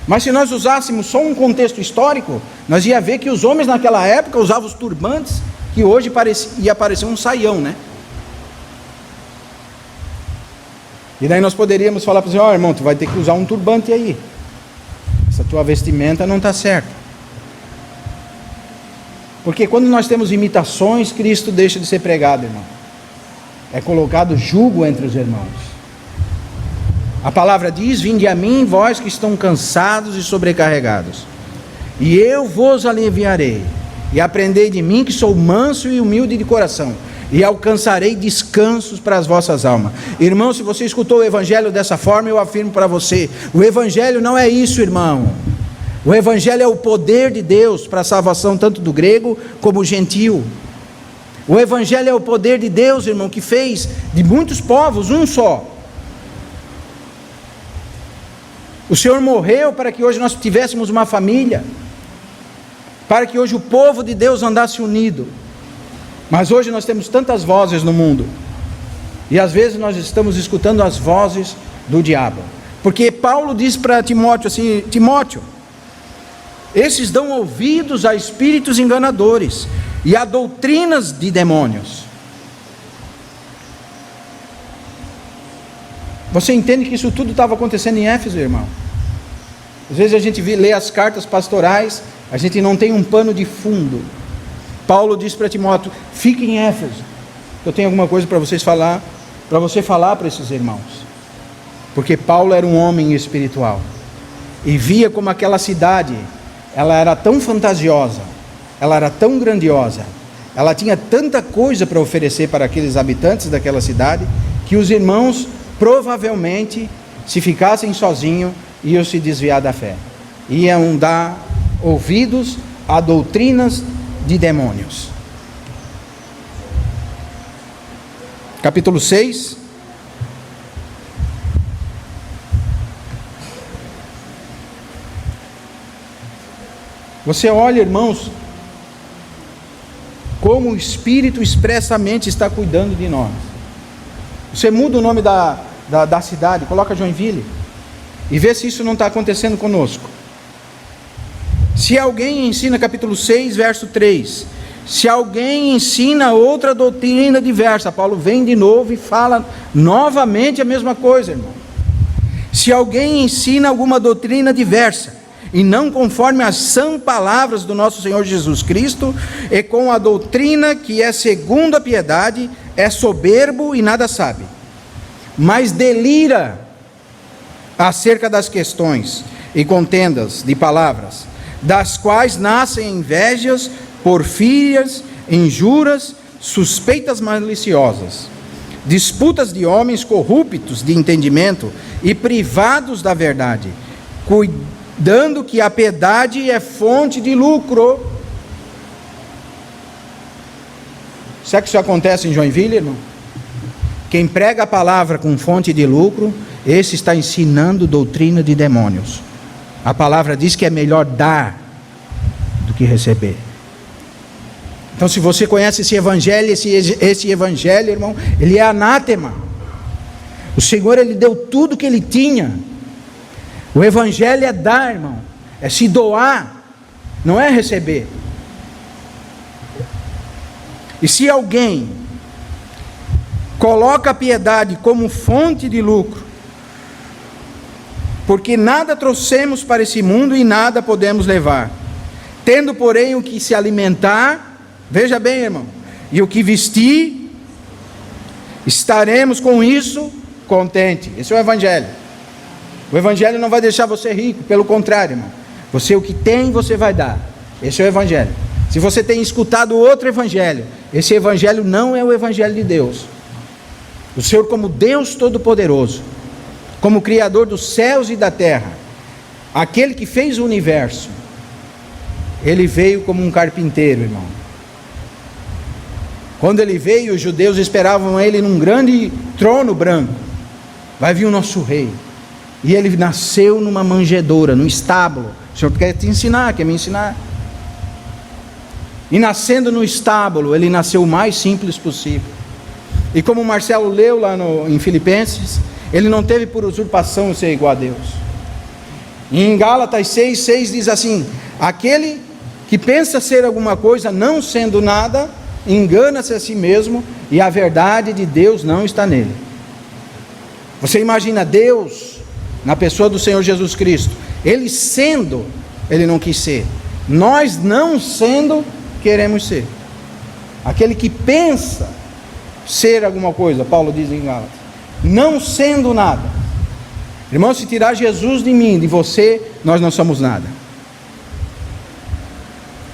Mas se nós usássemos só um contexto histórico, nós ia ver que os homens naquela época usavam os turbantes, que hoje ia parecer um saião, né? E daí nós poderíamos falar para você: ó, irmão, tu vai ter que usar um turbante aí, essa tua vestimenta não está certa. Porque quando nós temos imitações, Cristo deixa de ser pregado, irmão. É colocado jugo entre os irmãos. A palavra diz: vinde a mim, vós que estão cansados e sobrecarregados, e eu vos aliviarei. E aprendei de mim, que sou manso e humilde de coração, e alcançarei descansos para as vossas almas. Irmão, se você escutou o Evangelho dessa forma, eu afirmo para você: o Evangelho não é isso, irmão. O Evangelho é o poder de Deus para a salvação tanto do grego como do gentil. O Evangelho é o poder de Deus, irmão, que fez de muitos povos um só. O Senhor morreu para que hoje nós tivéssemos uma família, para que hoje o povo de Deus andasse unido. Mas hoje nós temos tantas vozes no mundo, e às vezes nós estamos escutando as vozes do diabo. Porque Paulo diz para Timóteo assim: Timóteo, esses dão ouvidos a espíritos enganadores e a doutrinas de demônios. Você entende que isso tudo estava acontecendo em Éfeso, irmão? Às vezes a gente lê as cartas pastorais, a gente não tem um pano de fundo. Paulo diz para Timóteo: fique em Éfeso, eu tenho alguma coisa para vocês falar, para você falar para esses irmãos. Porque Paulo era um homem espiritual, e via como aquela cidade, ela era tão fantasiosa, ela era tão grandiosa, ela tinha tanta coisa para oferecer para aqueles habitantes daquela cidade, que os irmãos provavelmente, se ficassem sozinhos, iam se desviar da fé, iam dar ouvidos a doutrinas de demônios. Capítulo 6. Você olha, irmãos, como o Espírito expressamente está cuidando de nós. Você muda o nome da cidade, coloca Joinville, e vê se isso não está acontecendo conosco. Se alguém ensina, capítulo 6, verso 3, se alguém ensina outra doutrina diversa, Paulo vem de novo e fala novamente a mesma coisa, irmão. Se alguém ensina alguma doutrina diversa, e não conforme as sã palavras do nosso Senhor Jesus Cristo, e com a doutrina que é segundo a piedade, é soberbo e nada sabe, mas delira acerca das questões e contendas de palavras, das quais nascem invejas, porfírias, injúrias, suspeitas maliciosas, disputas de homens corruptos de entendimento e privados da verdade, cuidando que a piedade é fonte de lucro. Será que isso acontece em Joinville, irmão? Quem prega a palavra com fonte de lucro, esse está ensinando doutrina de demônios. A palavra diz que é melhor dar do que receber. Então, se você conhece esse evangelho, esse evangelho, irmão, ele é anátema. O Senhor, ele deu tudo que ele tinha. O evangelho é dar, irmão, é se doar, não é receber. E se alguém coloca a piedade como fonte de lucro, porque nada trouxemos para esse mundo e nada podemos levar, tendo porém o que se alimentar, veja bem, irmão, e o que vestir, estaremos com isso contente. Esse é o evangelho. O evangelho não vai deixar você rico, pelo contrário, irmão. Você o que tem, você vai dar. Esse é o evangelho. Se você tem escutado outro evangelho, esse evangelho não é o evangelho de Deus. O Senhor, como Deus Todo-Poderoso, como Criador dos céus e da terra, aquele que fez o universo, ele veio como um carpinteiro, irmão. Quando ele veio, os judeus esperavam ele num grande trono branco. Vai vir o nosso rei. E ele nasceu numa manjedoura, num estábulo. O Senhor quer te ensinar, quer me ensinar. E nascendo no estábulo, ele nasceu o mais simples possível. E como o Marcelo leu lá em Filipenses, ele não teve por usurpação ser igual a Deus. E em Gálatas 6,6 diz assim: aquele que pensa ser alguma coisa não sendo nada, engana-se a si mesmo, e a verdade de Deus não está nele. Você imagina Deus na pessoa do Senhor Jesus Cristo, ele sendo, ele não quis ser. Nós não sendo, queremos ser. Aquele que pensa ser alguma coisa, Paulo diz em Gálatas, não sendo nada. Irmão, se tirar Jesus de mim, de você, nós não somos nada.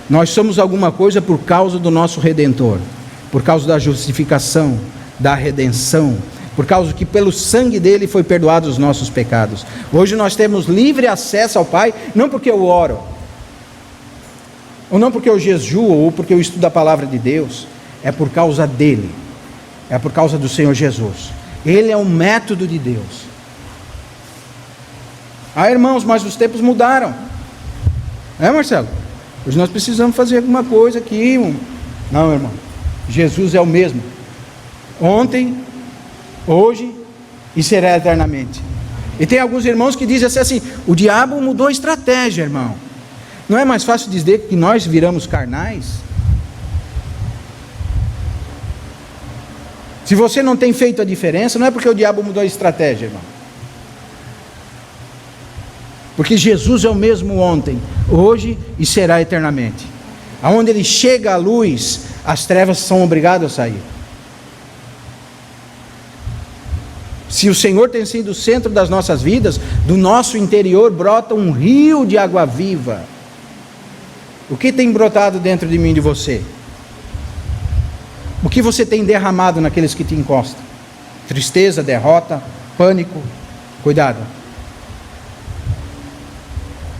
Nós somos alguma coisa por causa do nosso Redentor, por causa da justificação, da redenção, por causa que pelo sangue dele foi perdoados os nossos pecados. Hoje nós temos livre acesso ao Pai, não porque eu oro, ou não porque eu jejuo, ou porque eu estudo a palavra de Deus, é por causa dele, é por causa do Senhor Jesus. Ele é um método de Deus. Ah, irmãos, mas os tempos mudaram. Marcelo? Hoje nós precisamos fazer alguma coisa aqui. Não, irmão, Jesus é o mesmo, ontem, hoje e será eternamente. E tem alguns irmãos que dizem assim: o diabo mudou a estratégia, irmão. Não é mais fácil dizer que nós viramos carnais? Se você não tem feito a diferença, não é porque o diabo mudou a estratégia, irmão. Porque Jesus é o mesmo ontem, hoje e será eternamente. Aonde ele chega a luz, as trevas são obrigadas a sair. Se o Senhor tem sido o centro das nossas vidas, do nosso interior brota um rio de água viva. O que tem brotado dentro de mim e de você? O que você tem derramado naqueles que te encostam? Tristeza, derrota, pânico? Cuidado.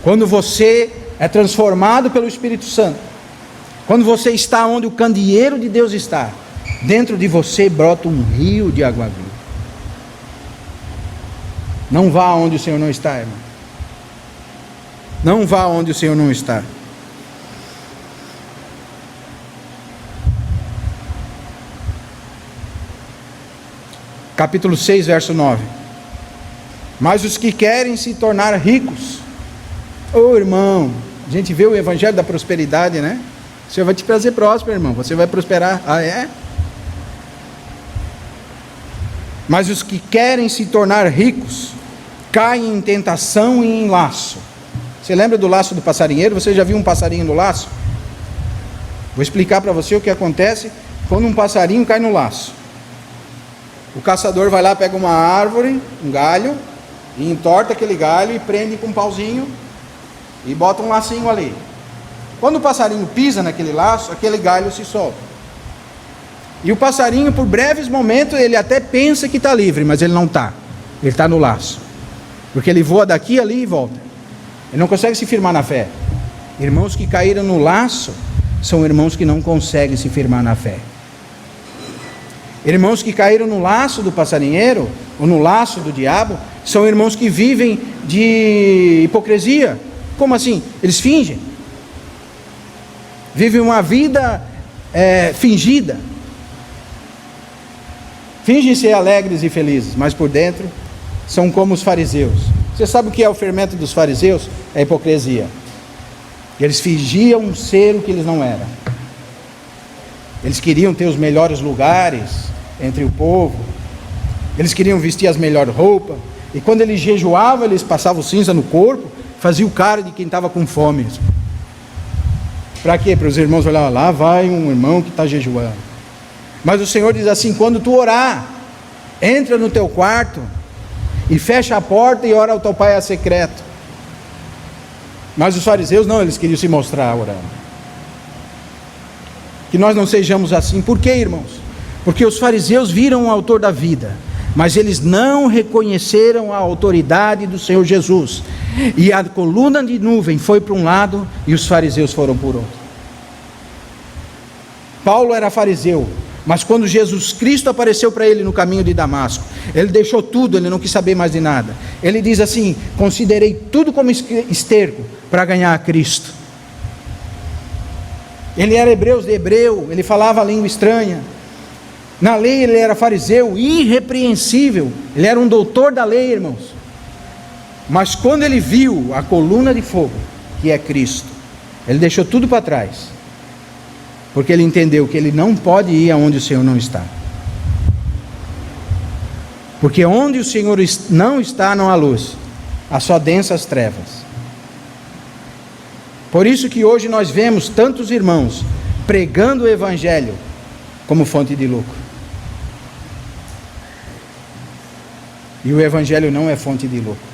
Quando você é transformado pelo Espírito Santo, quando você está onde o candeeiro de Deus está, dentro de você brota um rio de água viva. Não vá onde o Senhor não está, irmão. Não vá onde o Senhor não está. capítulo 6, verso 9. Mas os que querem se tornar ricos, irmão, a gente vê o evangelho da prosperidade, né? O Senhor vai te fazer próspero, irmão, você vai prosperar. Ah, é? Mas os que querem se tornar ricos, caem em tentação e em laço. Você lembra do laço do passarinheiro? Você já viu um passarinho no laço? Vou explicar para você o que acontece quando um passarinho cai no laço. O caçador vai lá, pega uma árvore, um galho, e entorta aquele galho e prende com um pauzinho e bota um lacinho ali. Quando o passarinho pisa naquele laço, aquele galho se solta. E o passarinho, por breves momentos, ele até pensa que está livre, mas ele não está. Ele está no laço. Porque ele voa daqui, ali e volta. Ele não consegue se firmar na fé. Irmãos que caíram no laço são irmãos que não conseguem se firmar na fé. Irmãos que caíram no laço do passarinheiro, ou no laço do diabo, são irmãos que vivem de hipocrisia. Como assim? Eles fingem. Vivem uma vida fingida. Fingem ser alegres e felizes, mas por dentro são como os fariseus. Você sabe o que é o fermento dos fariseus? É a hipocrisia. Eles fingiam ser o que eles não eram. Eles queriam ter os melhores lugares entre o povo. Eles queriam vestir as melhores roupas. E quando eles jejuavam, eles passavam cinza no corpo, faziam o cara de quem estava com fome. Para quê? Para os irmãos olharem, lá vai um irmão que está jejuando. Mas o Senhor diz assim: quando tu orar, entra no teu quarto e fecha a porta e ora ao teu pai a secreto. Mas os fariseus não, eles queriam se mostrar orando. Que nós não sejamos assim. Por quê, irmãos? Porque os fariseus viram o autor da vida, mas eles não reconheceram a autoridade do Senhor Jesus. E a coluna de nuvem foi para um lado e os fariseus foram por outro. Paulo era fariseu, mas quando Jesus Cristo apareceu para ele no caminho de Damasco, ele deixou tudo, ele não quis saber mais de nada. Ele diz assim: considerei tudo como esterco para ganhar a Cristo. Ele era hebreu de hebreu, ele falava a língua estranha. Na lei ele era fariseu, irrepreensível, ele era um doutor da lei, irmãos. Mas quando ele viu a coluna de fogo, que é Cristo, ele deixou tudo para trás, porque ele entendeu que ele não pode ir aonde o Senhor não está. Porque onde o Senhor não está, não há luz, há só densas trevas. Por isso que hoje nós vemos tantos irmãos pregando o Evangelho como fonte de lucro. E o Evangelho não é fonte de lucro.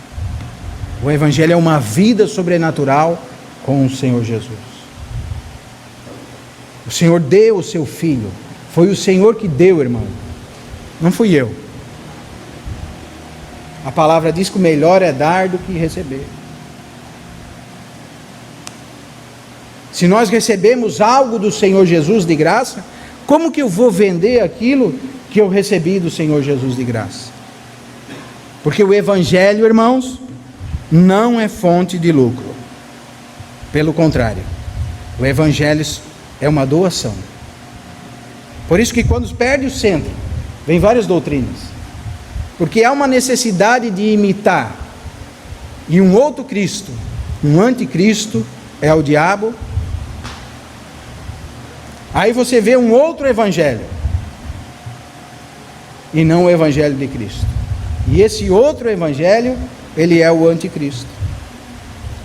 O Evangelho é uma vida sobrenatural com o Senhor Jesus. O Senhor deu o seu Filho. Foi o Senhor que deu, irmão. Não fui eu. A palavra diz que o melhor é dar do que receber. Se nós recebemos algo do Senhor Jesus de graça, como que eu vou vender aquilo que eu recebi do Senhor Jesus de graça? Porque o Evangelho, irmãos, não é fonte de lucro. Pelo contrário, o Evangelho é uma doação. Por isso que quando perde o centro, vem várias doutrinas. Porque há uma necessidade de imitar. E um outro Cristo, um anticristo, é o diabo. Aí você vê um outro evangelho, e não o evangelho de Cristo. E esse outro evangelho, ele é o anticristo.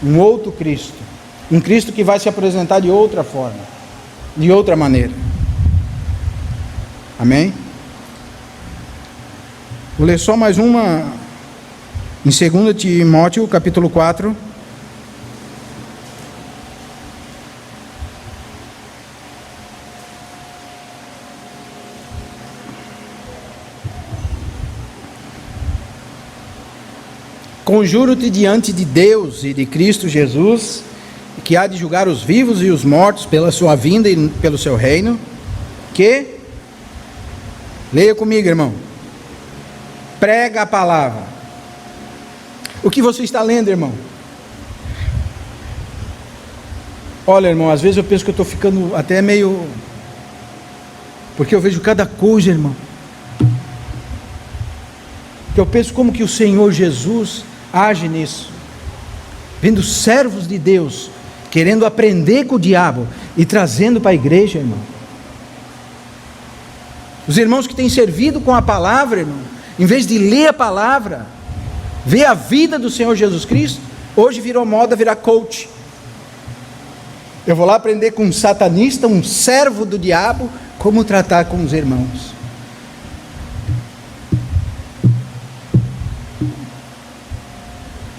Um outro Cristo. Um Cristo que vai se apresentar de outra forma, de outra maneira. Amém? Vou ler só mais uma, em 2 Timóteo, capítulo 4. Conjuro-te diante de Deus e de Cristo Jesus, que há de julgar os vivos e os mortos pela sua vinda e pelo seu reino, que, leia comigo, irmão, prega a palavra. O que você está lendo, irmão? Olha, irmão, às vezes eu penso que eu estou ficando até meio... Porque eu vejo cada coisa, irmão. que eu penso como que o Senhor Jesus age nisso. Vendo servos de Deus querendo aprender com o diabo e trazendo para a igreja, irmão. Os irmãos que têm servido com a palavra, irmão, em vez de ler a palavra, ver a vida do Senhor Jesus Cristo, hoje virou moda virar coach. Eu vou lá aprender com um satanista, um servo do diabo, como tratar com os irmãos.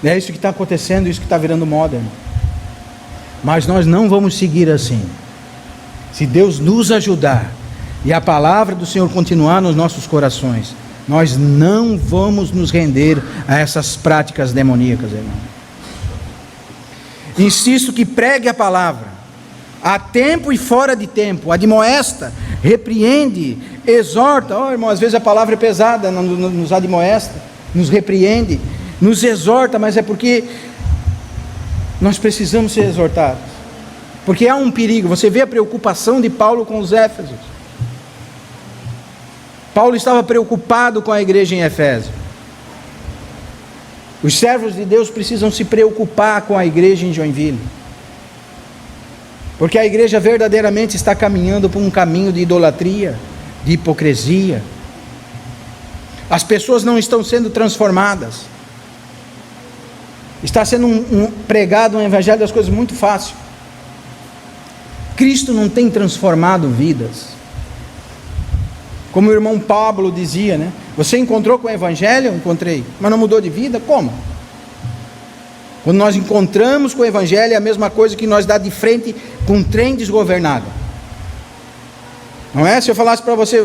É isso que está acontecendo, isso que está virando moda, irmão. Mas nós não vamos seguir assim. Se Deus nos ajudar e a palavra do Senhor continuar nos nossos corações, nós não vamos nos render a essas práticas demoníacas, irmão. Insisto que pregue a palavra, a tempo e fora de tempo, admoesta, repreende, exorta. Irmão, às vezes a palavra é pesada, nos admoesta, nos repreende, nos exorta, mas é porque nós precisamos ser exortados. Porque há um perigo. Você vê a preocupação de Paulo com os Éfesos. Paulo estava preocupado com a igreja em Éfeso. Os servos de Deus precisam se preocupar com a igreja em Joinville. Porque a igreja verdadeiramente está caminhando por um caminho de idolatria, de hipocrisia. As pessoas não estão sendo transformadas. Está sendo pregado um evangelho das coisas muito fácil. Cristo não tem transformado vidas. Como o irmão Pablo dizia, né? Você encontrou com o evangelho? Encontrei. Mas não mudou de vida? Como? Quando nós encontramos com o evangelho, é a mesma coisa que nós dar de frente com um trem desgovernado. Não é? Se eu falasse para você,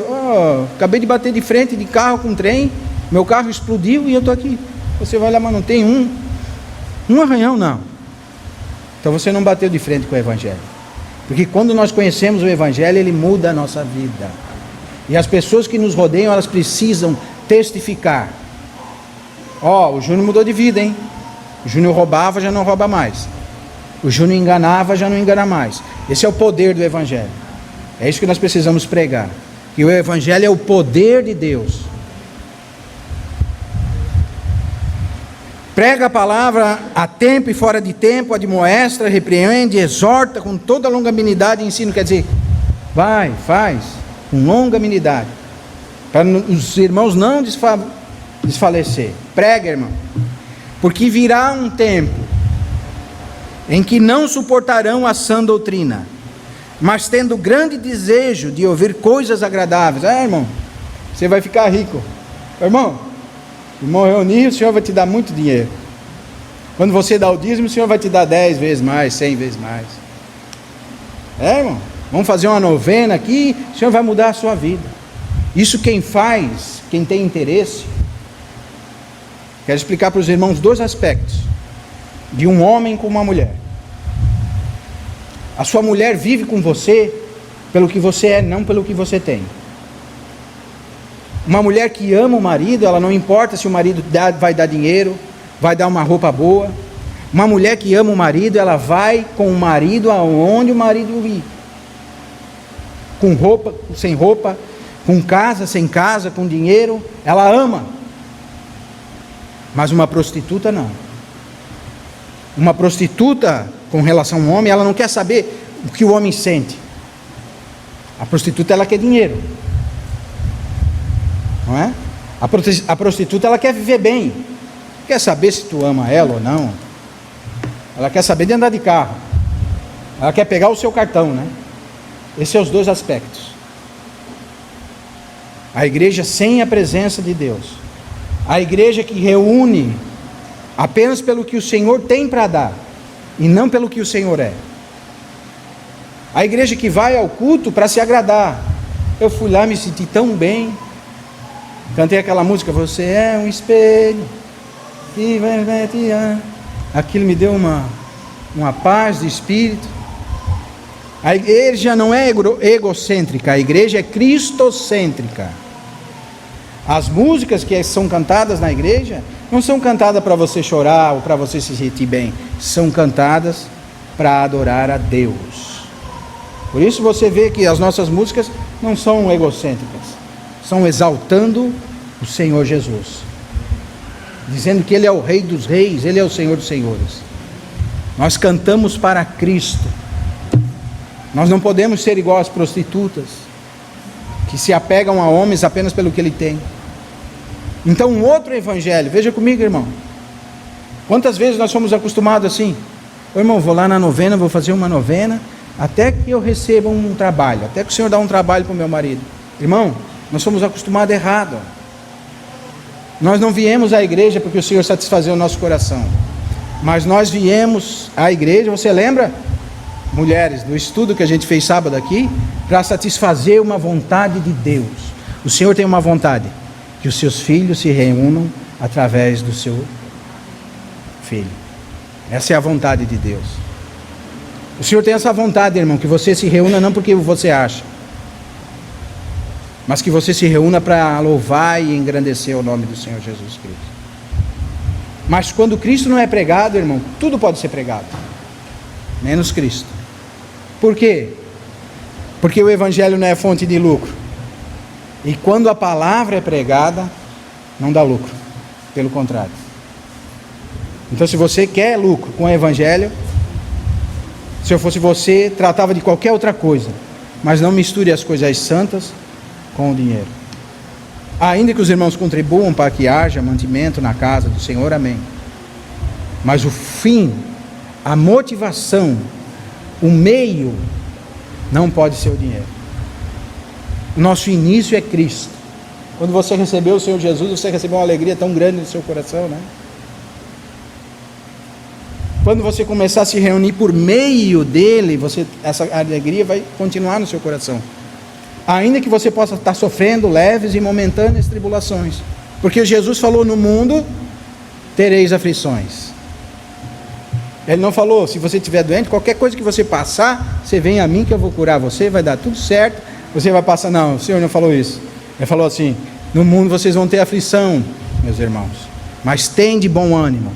acabei de bater de frente de carro com um trem, meu carro explodiu e eu estou aqui. Você vai lá, mas não tem um arranhão, não. Então você não bateu de frente com o evangelho. Porque quando nós conhecemos o evangelho, ele muda a nossa vida. E as pessoas que nos rodeiam, elas precisam testificar. O Júnior mudou de vida, hein? O Júnior roubava, já não rouba mais. O Júnior enganava, já não engana mais. Esse é o poder do evangelho. É isso que nós precisamos pregar. Que o evangelho é o poder de Deus. Prega a palavra a tempo e fora de tempo, admoesta, repreende, exorta com toda longanimidade e ensino. Quer dizer, faz com longanimidade, para os irmãos não desfalecer. Prega, irmão, porque virá um tempo em que não suportarão a sã doutrina, mas tendo grande desejo de ouvir coisas agradáveis. Irmão, você vai ficar rico. Irmão reunir, o Senhor vai te dar muito dinheiro. Quando você dá o dízimo, o Senhor vai te dar 10 vezes mais, 100 vezes mais. Irmão, vamos fazer uma novena aqui, o Senhor vai mudar a sua vida. Isso quem faz, quem tem interesse. Quero explicar para os irmãos 2 aspectos de um homem com uma mulher. A sua mulher vive com você pelo que você é, não pelo que você tem. Uma mulher que ama o marido, ela não importa se o marido vai dar dinheiro, vai dar uma roupa boa. Uma mulher que ama o marido, ela vai com o marido aonde o marido ir. Com roupa, sem roupa, com casa, sem casa, com dinheiro, ela ama. Mas uma prostituta não. Uma prostituta, com relação ao homem, ela não quer saber o que o homem sente. A prostituta, ela quer dinheiro. Não é? A prostituta, ela quer viver bem. Quer saber se tu ama ela ou não. Ela quer saber de andar de carro. Ela quer pegar o seu cartão, né? Esses são os 2 aspectos. A igreja sem a presença de Deus. A igreja que reúne apenas pelo que o Senhor tem para dar e não pelo que o Senhor é. A igreja que vai ao culto para se agradar. Eu fui lá, me senti tão bem. Cantei aquela música, você é um espelho que vai retirar. Aquilo me deu uma paz de espírito. A igreja não é egocêntrica, a igreja é cristocêntrica. As músicas que são cantadas na igreja não são cantadas para você chorar ou para você se sentir bem, são cantadas para adorar a Deus. Por isso você vê que as nossas músicas não são egocêntricas, são exaltando o Senhor Jesus. dizendo que Ele é o Rei dos Reis, Ele é o Senhor dos Senhores. Nós cantamos para Cristo. Nós não podemos ser igual às prostitutas, que se apegam a homens apenas pelo que ele tem. Então, um outro evangelho, veja comigo, irmão. Quantas vezes nós somos acostumados assim? Ô, irmão, vou lá na novena, vou fazer uma novena, até que eu receba um trabalho, até que o Senhor dá um trabalho para o meu marido. Irmão, nós somos acostumados errado. Nós não viemos à igreja porque o Senhor satisfazia o nosso coração, mas nós viemos à igreja, você lembra, mulheres, do estudo que a gente fez sábado aqui, para satisfazer uma vontade de Deus. O Senhor tem uma vontade, que os seus filhos se reúnam através do seu filho. Essa é a vontade de Deus. O Senhor tem essa vontade, irmão, que você se reúna não porque você acha, mas que você se reúna para louvar e engrandecer o nome do Senhor Jesus Cristo. Mas quando Cristo não é pregado, irmão, tudo pode ser pregado, menos Cristo. Por quê? Porque o evangelho não é fonte de lucro. E quando a palavra é pregada, não dá lucro, pelo contrário. Então, se você quer lucro com o evangelho, se eu fosse você, tratava de qualquer outra coisa, mas não misture as coisas santas com o dinheiro. Ainda que os irmãos contribuam para que haja mantimento na casa do Senhor, amém. Mas o fim, a motivação, o meio, não pode ser o dinheiro. O nosso início é Cristo. Quando você recebeu o Senhor Jesus, você recebeu uma alegria tão grande no seu coração, né? Quando você começar a se reunir por meio dele, essa alegria vai continuar no seu coração. Ainda que você possa estar sofrendo leves e momentâneas tribulações. Porque Jesus falou: no mundo tereis aflições. Ele não falou: se você estiver doente, qualquer coisa que você passar, você vem a mim que eu vou curar você, vai dar tudo certo, você vai passar. Não, o Senhor não falou isso. Ele falou assim: no mundo vocês vão ter aflição, meus irmãos, mas tem de bom ânimo,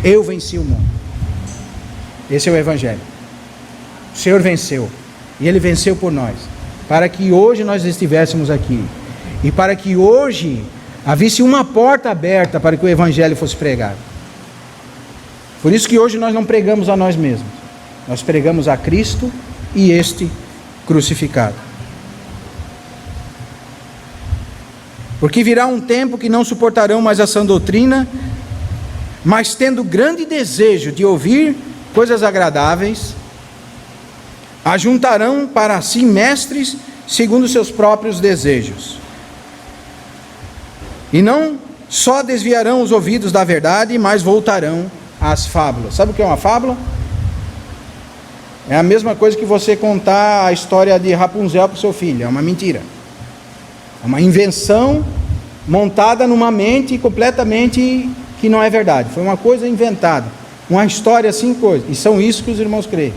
eu venci o mundo. Esse é o evangelho. O Senhor venceu, e Ele venceu por nós, para que hoje nós estivéssemos aqui, e para que hoje havia uma porta aberta para que o evangelho fosse pregado. Por isso que hoje nós não pregamos a nós mesmos, nós pregamos a Cristo e este crucificado. Porque virá um tempo que não suportarão mais a sã doutrina, mas tendo grande desejo de ouvir coisas agradáveis, ajuntarão para si mestres segundo seus próprios desejos. E não só desviarão os ouvidos da verdade, mas voltarão às fábulas. Sabe o que é uma fábula? É a mesma coisa que você contar a história de Rapunzel para o seu filho. É uma mentira. É uma invenção montada numa mente completamente que não é verdade. Foi uma coisa inventada. Uma história assim, coisa. E são isso que os irmãos creem.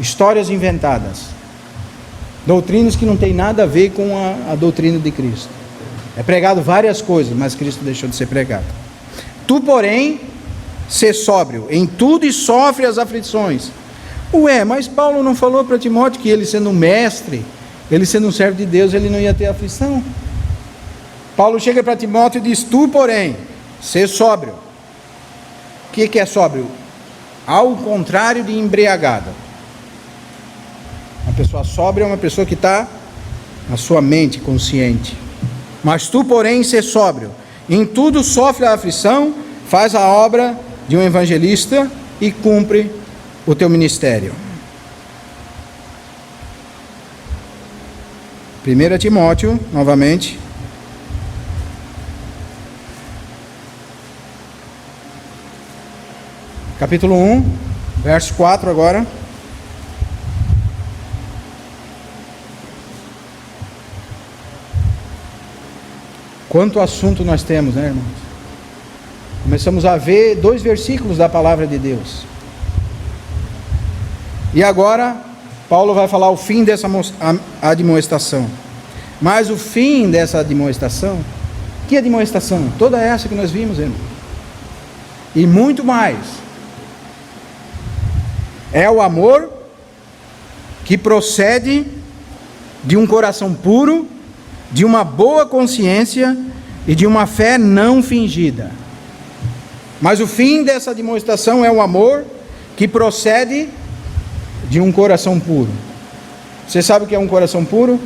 Histórias inventadas. Doutrinas que não tem nada a ver com a doutrina de Cristo. É pregado várias coisas, mas Cristo deixou de ser pregado. Tu, porém, sê sóbrio em tudo e sofre as aflições. Ué, mas Paulo não falou para Timóteo que ele sendo um mestre, ele sendo um servo de Deus, ele não ia ter aflição? Paulo chega para Timóteo e diz: tu, porém, sê sóbrio. O que é sóbrio? Ao contrário de embriagado. Uma pessoa sóbria é uma pessoa que está na sua mente consciente. Mas tu, porém, sê sóbrio. Em tudo sofre a aflição, faz a obra de um evangelista e cumpre o teu ministério. 1 Timóteo, novamente. Capítulo 1, verso 4 agora. Quanto assunto nós temos, né, irmãos? Começamos a ver 2 versículos da palavra de Deus. E agora, Paulo vai falar o fim dessa admoestação. Mas o fim dessa admoestação, que admoestação? Toda essa que nós vimos, irmão. E muito mais. É o amor que procede de um coração puro, de uma boa consciência e de uma fé não fingida. Mas o fim dessa demonstração é o amor que procede de um coração puro. Você sabe o que é um coração puro?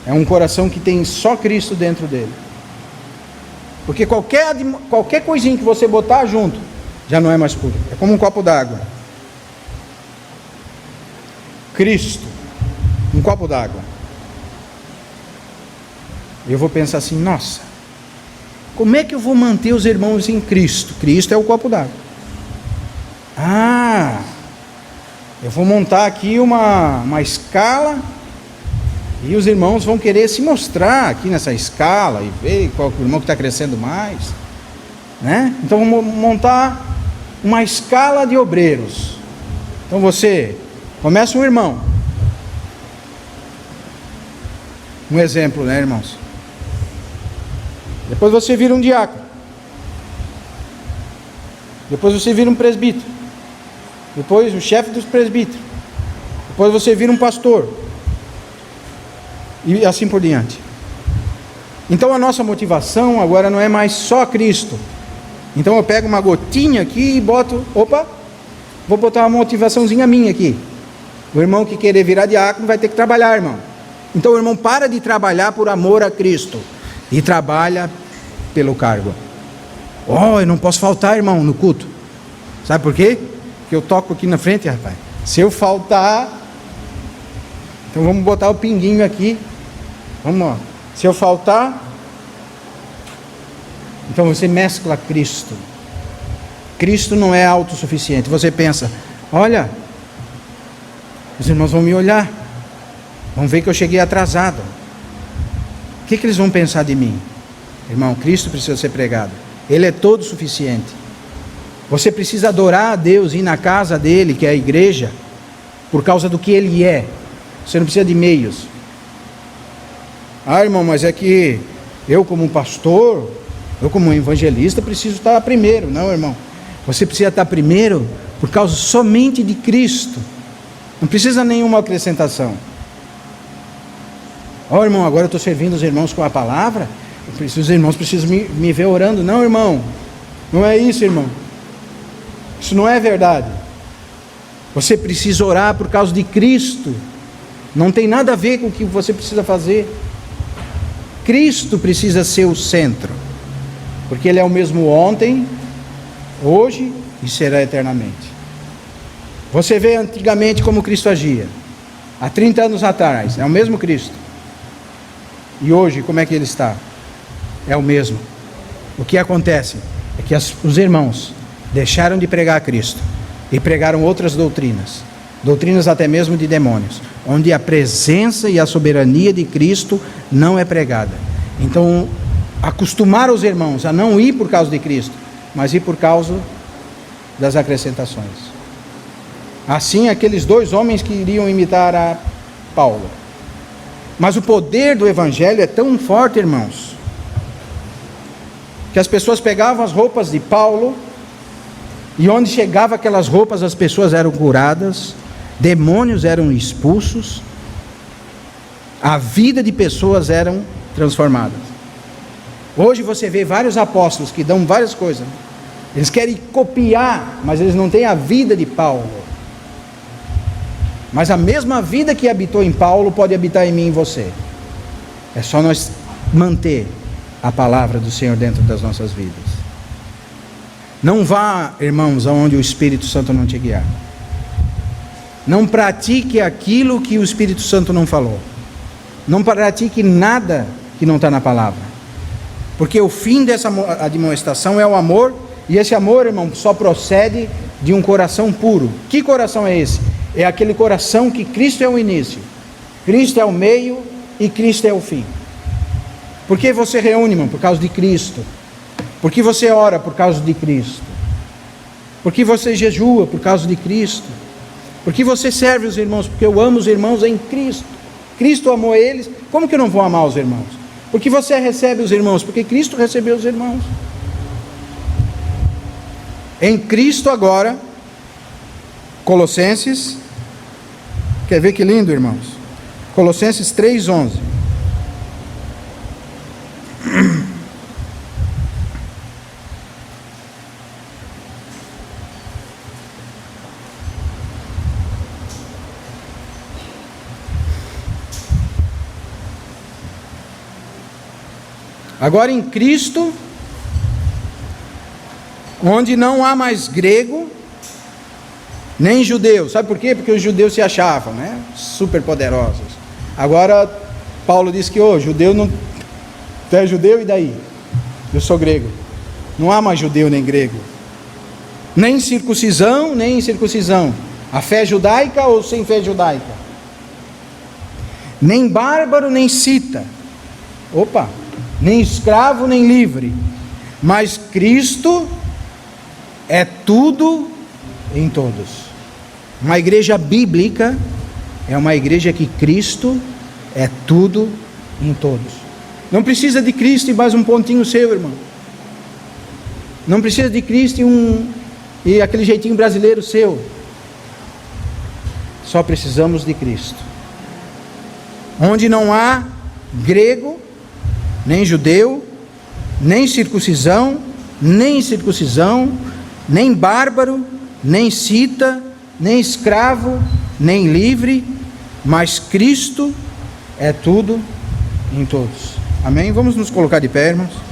É um coração que tem só Cristo dentro dele. Porque qualquer coisinha que você botar junto, já não é mais puro. É como um copo d'água. Cristo, um copo d'água. Eu vou pensar assim, nossa, como é que eu vou manter os irmãos em Cristo? Cristo é o copo d'água. Eu vou montar aqui uma escala, e os irmãos vão querer se mostrar aqui nessa escala, e ver qual é o irmão que está crescendo mais, né? Então vamos montar uma escala de obreiros. Então você começa um irmão, um exemplo, né, irmãos? Depois você vira um diácono, depois você vira um presbítero, depois o chefe dos presbíteros, depois você vira um pastor, e assim por diante. Então a nossa motivação agora não é mais só Cristo. Então eu pego uma gotinha aqui e boto, vou botar uma motivaçãozinha minha aqui. O irmão que querer virar diácono vai ter que trabalhar, irmão. Então o irmão para de trabalhar por amor a Cristo e trabalha pelo cargo. Eu não posso faltar, irmão, no culto. Sabe por quê? Porque eu toco aqui na frente, rapaz. Se eu faltar, então vamos botar o pinguinho aqui. Vamos lá. Se eu faltar, então você mescla Cristo. Cristo não é autossuficiente. Você pensa, olha, os irmãos vão me olhar, vão ver que eu cheguei atrasado. O que eles vão pensar de mim? Irmão, Cristo precisa ser pregado. Ele é todo suficiente. Você precisa adorar a Deus, ir na casa dele, que é a igreja, por causa do que ele é. Você não precisa de meios. Irmão, mas é que eu como pastor, eu como evangelista preciso estar primeiro. Não, irmão, você precisa estar primeiro por causa somente de Cristo. Não precisa nenhuma acrescentação. Irmão, agora eu estou servindo os irmãos com a palavra, os irmãos precisam me ver orando. Não, irmão, não é isso, irmão. Isso não é verdade. Você precisa orar por causa de Cristo. Não tem nada a ver com o que você precisa fazer. Cristo precisa ser o centro, porque Ele é o mesmo ontem, hoje e será eternamente. Você vê antigamente como Cristo agia, há 30 anos atrás, é o mesmo Cristo. E hoje, como é que Ele está? É o mesmo. O que acontece é que os irmãos deixaram de pregar a Cristo e pregaram outras doutrinas, doutrinas até mesmo de demônios, onde a presença e a soberania de Cristo não é pregada. Então, acostumar os irmãos a não ir por causa de Cristo, mas ir por causa das acrescentações. Assim, aqueles dois homens que iriam imitar a Paulo. Mas o poder do Evangelho é tão forte, irmãos, que as pessoas pegavam as roupas de Paulo, e onde chegava aquelas roupas, as pessoas eram curadas, demônios eram expulsos, a vida de pessoas eram transformadas. Hoje você vê vários apóstolos que dão várias coisas, eles querem copiar, mas eles não têm a vida de Paulo. Mas a mesma vida que habitou em Paulo pode habitar em mim e em você. É só nós manter a palavra do Senhor dentro das nossas vidas. Não vá, irmãos, aonde o Espírito Santo não te guiar. Não pratique aquilo que o Espírito Santo não falou. Não pratique nada que não está na palavra. Porque o fim dessa admoestação é o amor, e esse amor, irmão, só procede de um coração puro. Que coração é esse? É aquele coração que Cristo é o início, Cristo é o meio e Cristo é o fim. Por que você reúne, irmão? Por causa de Cristo. Por que você ora? Por causa de Cristo. Por que você jejua? Por causa de Cristo. Por que você serve os irmãos? Porque eu amo os irmãos em Cristo. Cristo amou eles, como que eu não vou amar os irmãos? Porque você recebe os irmãos? Porque Cristo recebeu os irmãos. Em Cristo agora, Colossenses, quer ver que lindo, irmãos? Colossenses 3:11. Agora em Cristo, onde não há mais grego, nem judeu. Sabe por quê? Porque os judeus se achavam, né, super poderosos. Agora Paulo diz que judeu não... Tu é judeu e daí? Eu sou grego. Não há mais judeu nem grego. Nem circuncisão, nem incircuncisão. A fé judaica ou sem fé judaica. Nem bárbaro, nem cita. Nem escravo, nem livre. Mas Cristo é tudo em todos. Uma igreja bíblica é uma igreja que Cristo é tudo em todos. Não precisa de Cristo e mais um pontinho seu, irmão. Não precisa de Cristo e aquele jeitinho brasileiro seu. Só precisamos de Cristo. Onde não há grego, nem judeu, nem circuncisão, nem incircuncisão, nem bárbaro, nem cita, nem escravo, nem livre, mas Cristo é tudo em todos. Amém? Vamos nos colocar de pé, irmãos.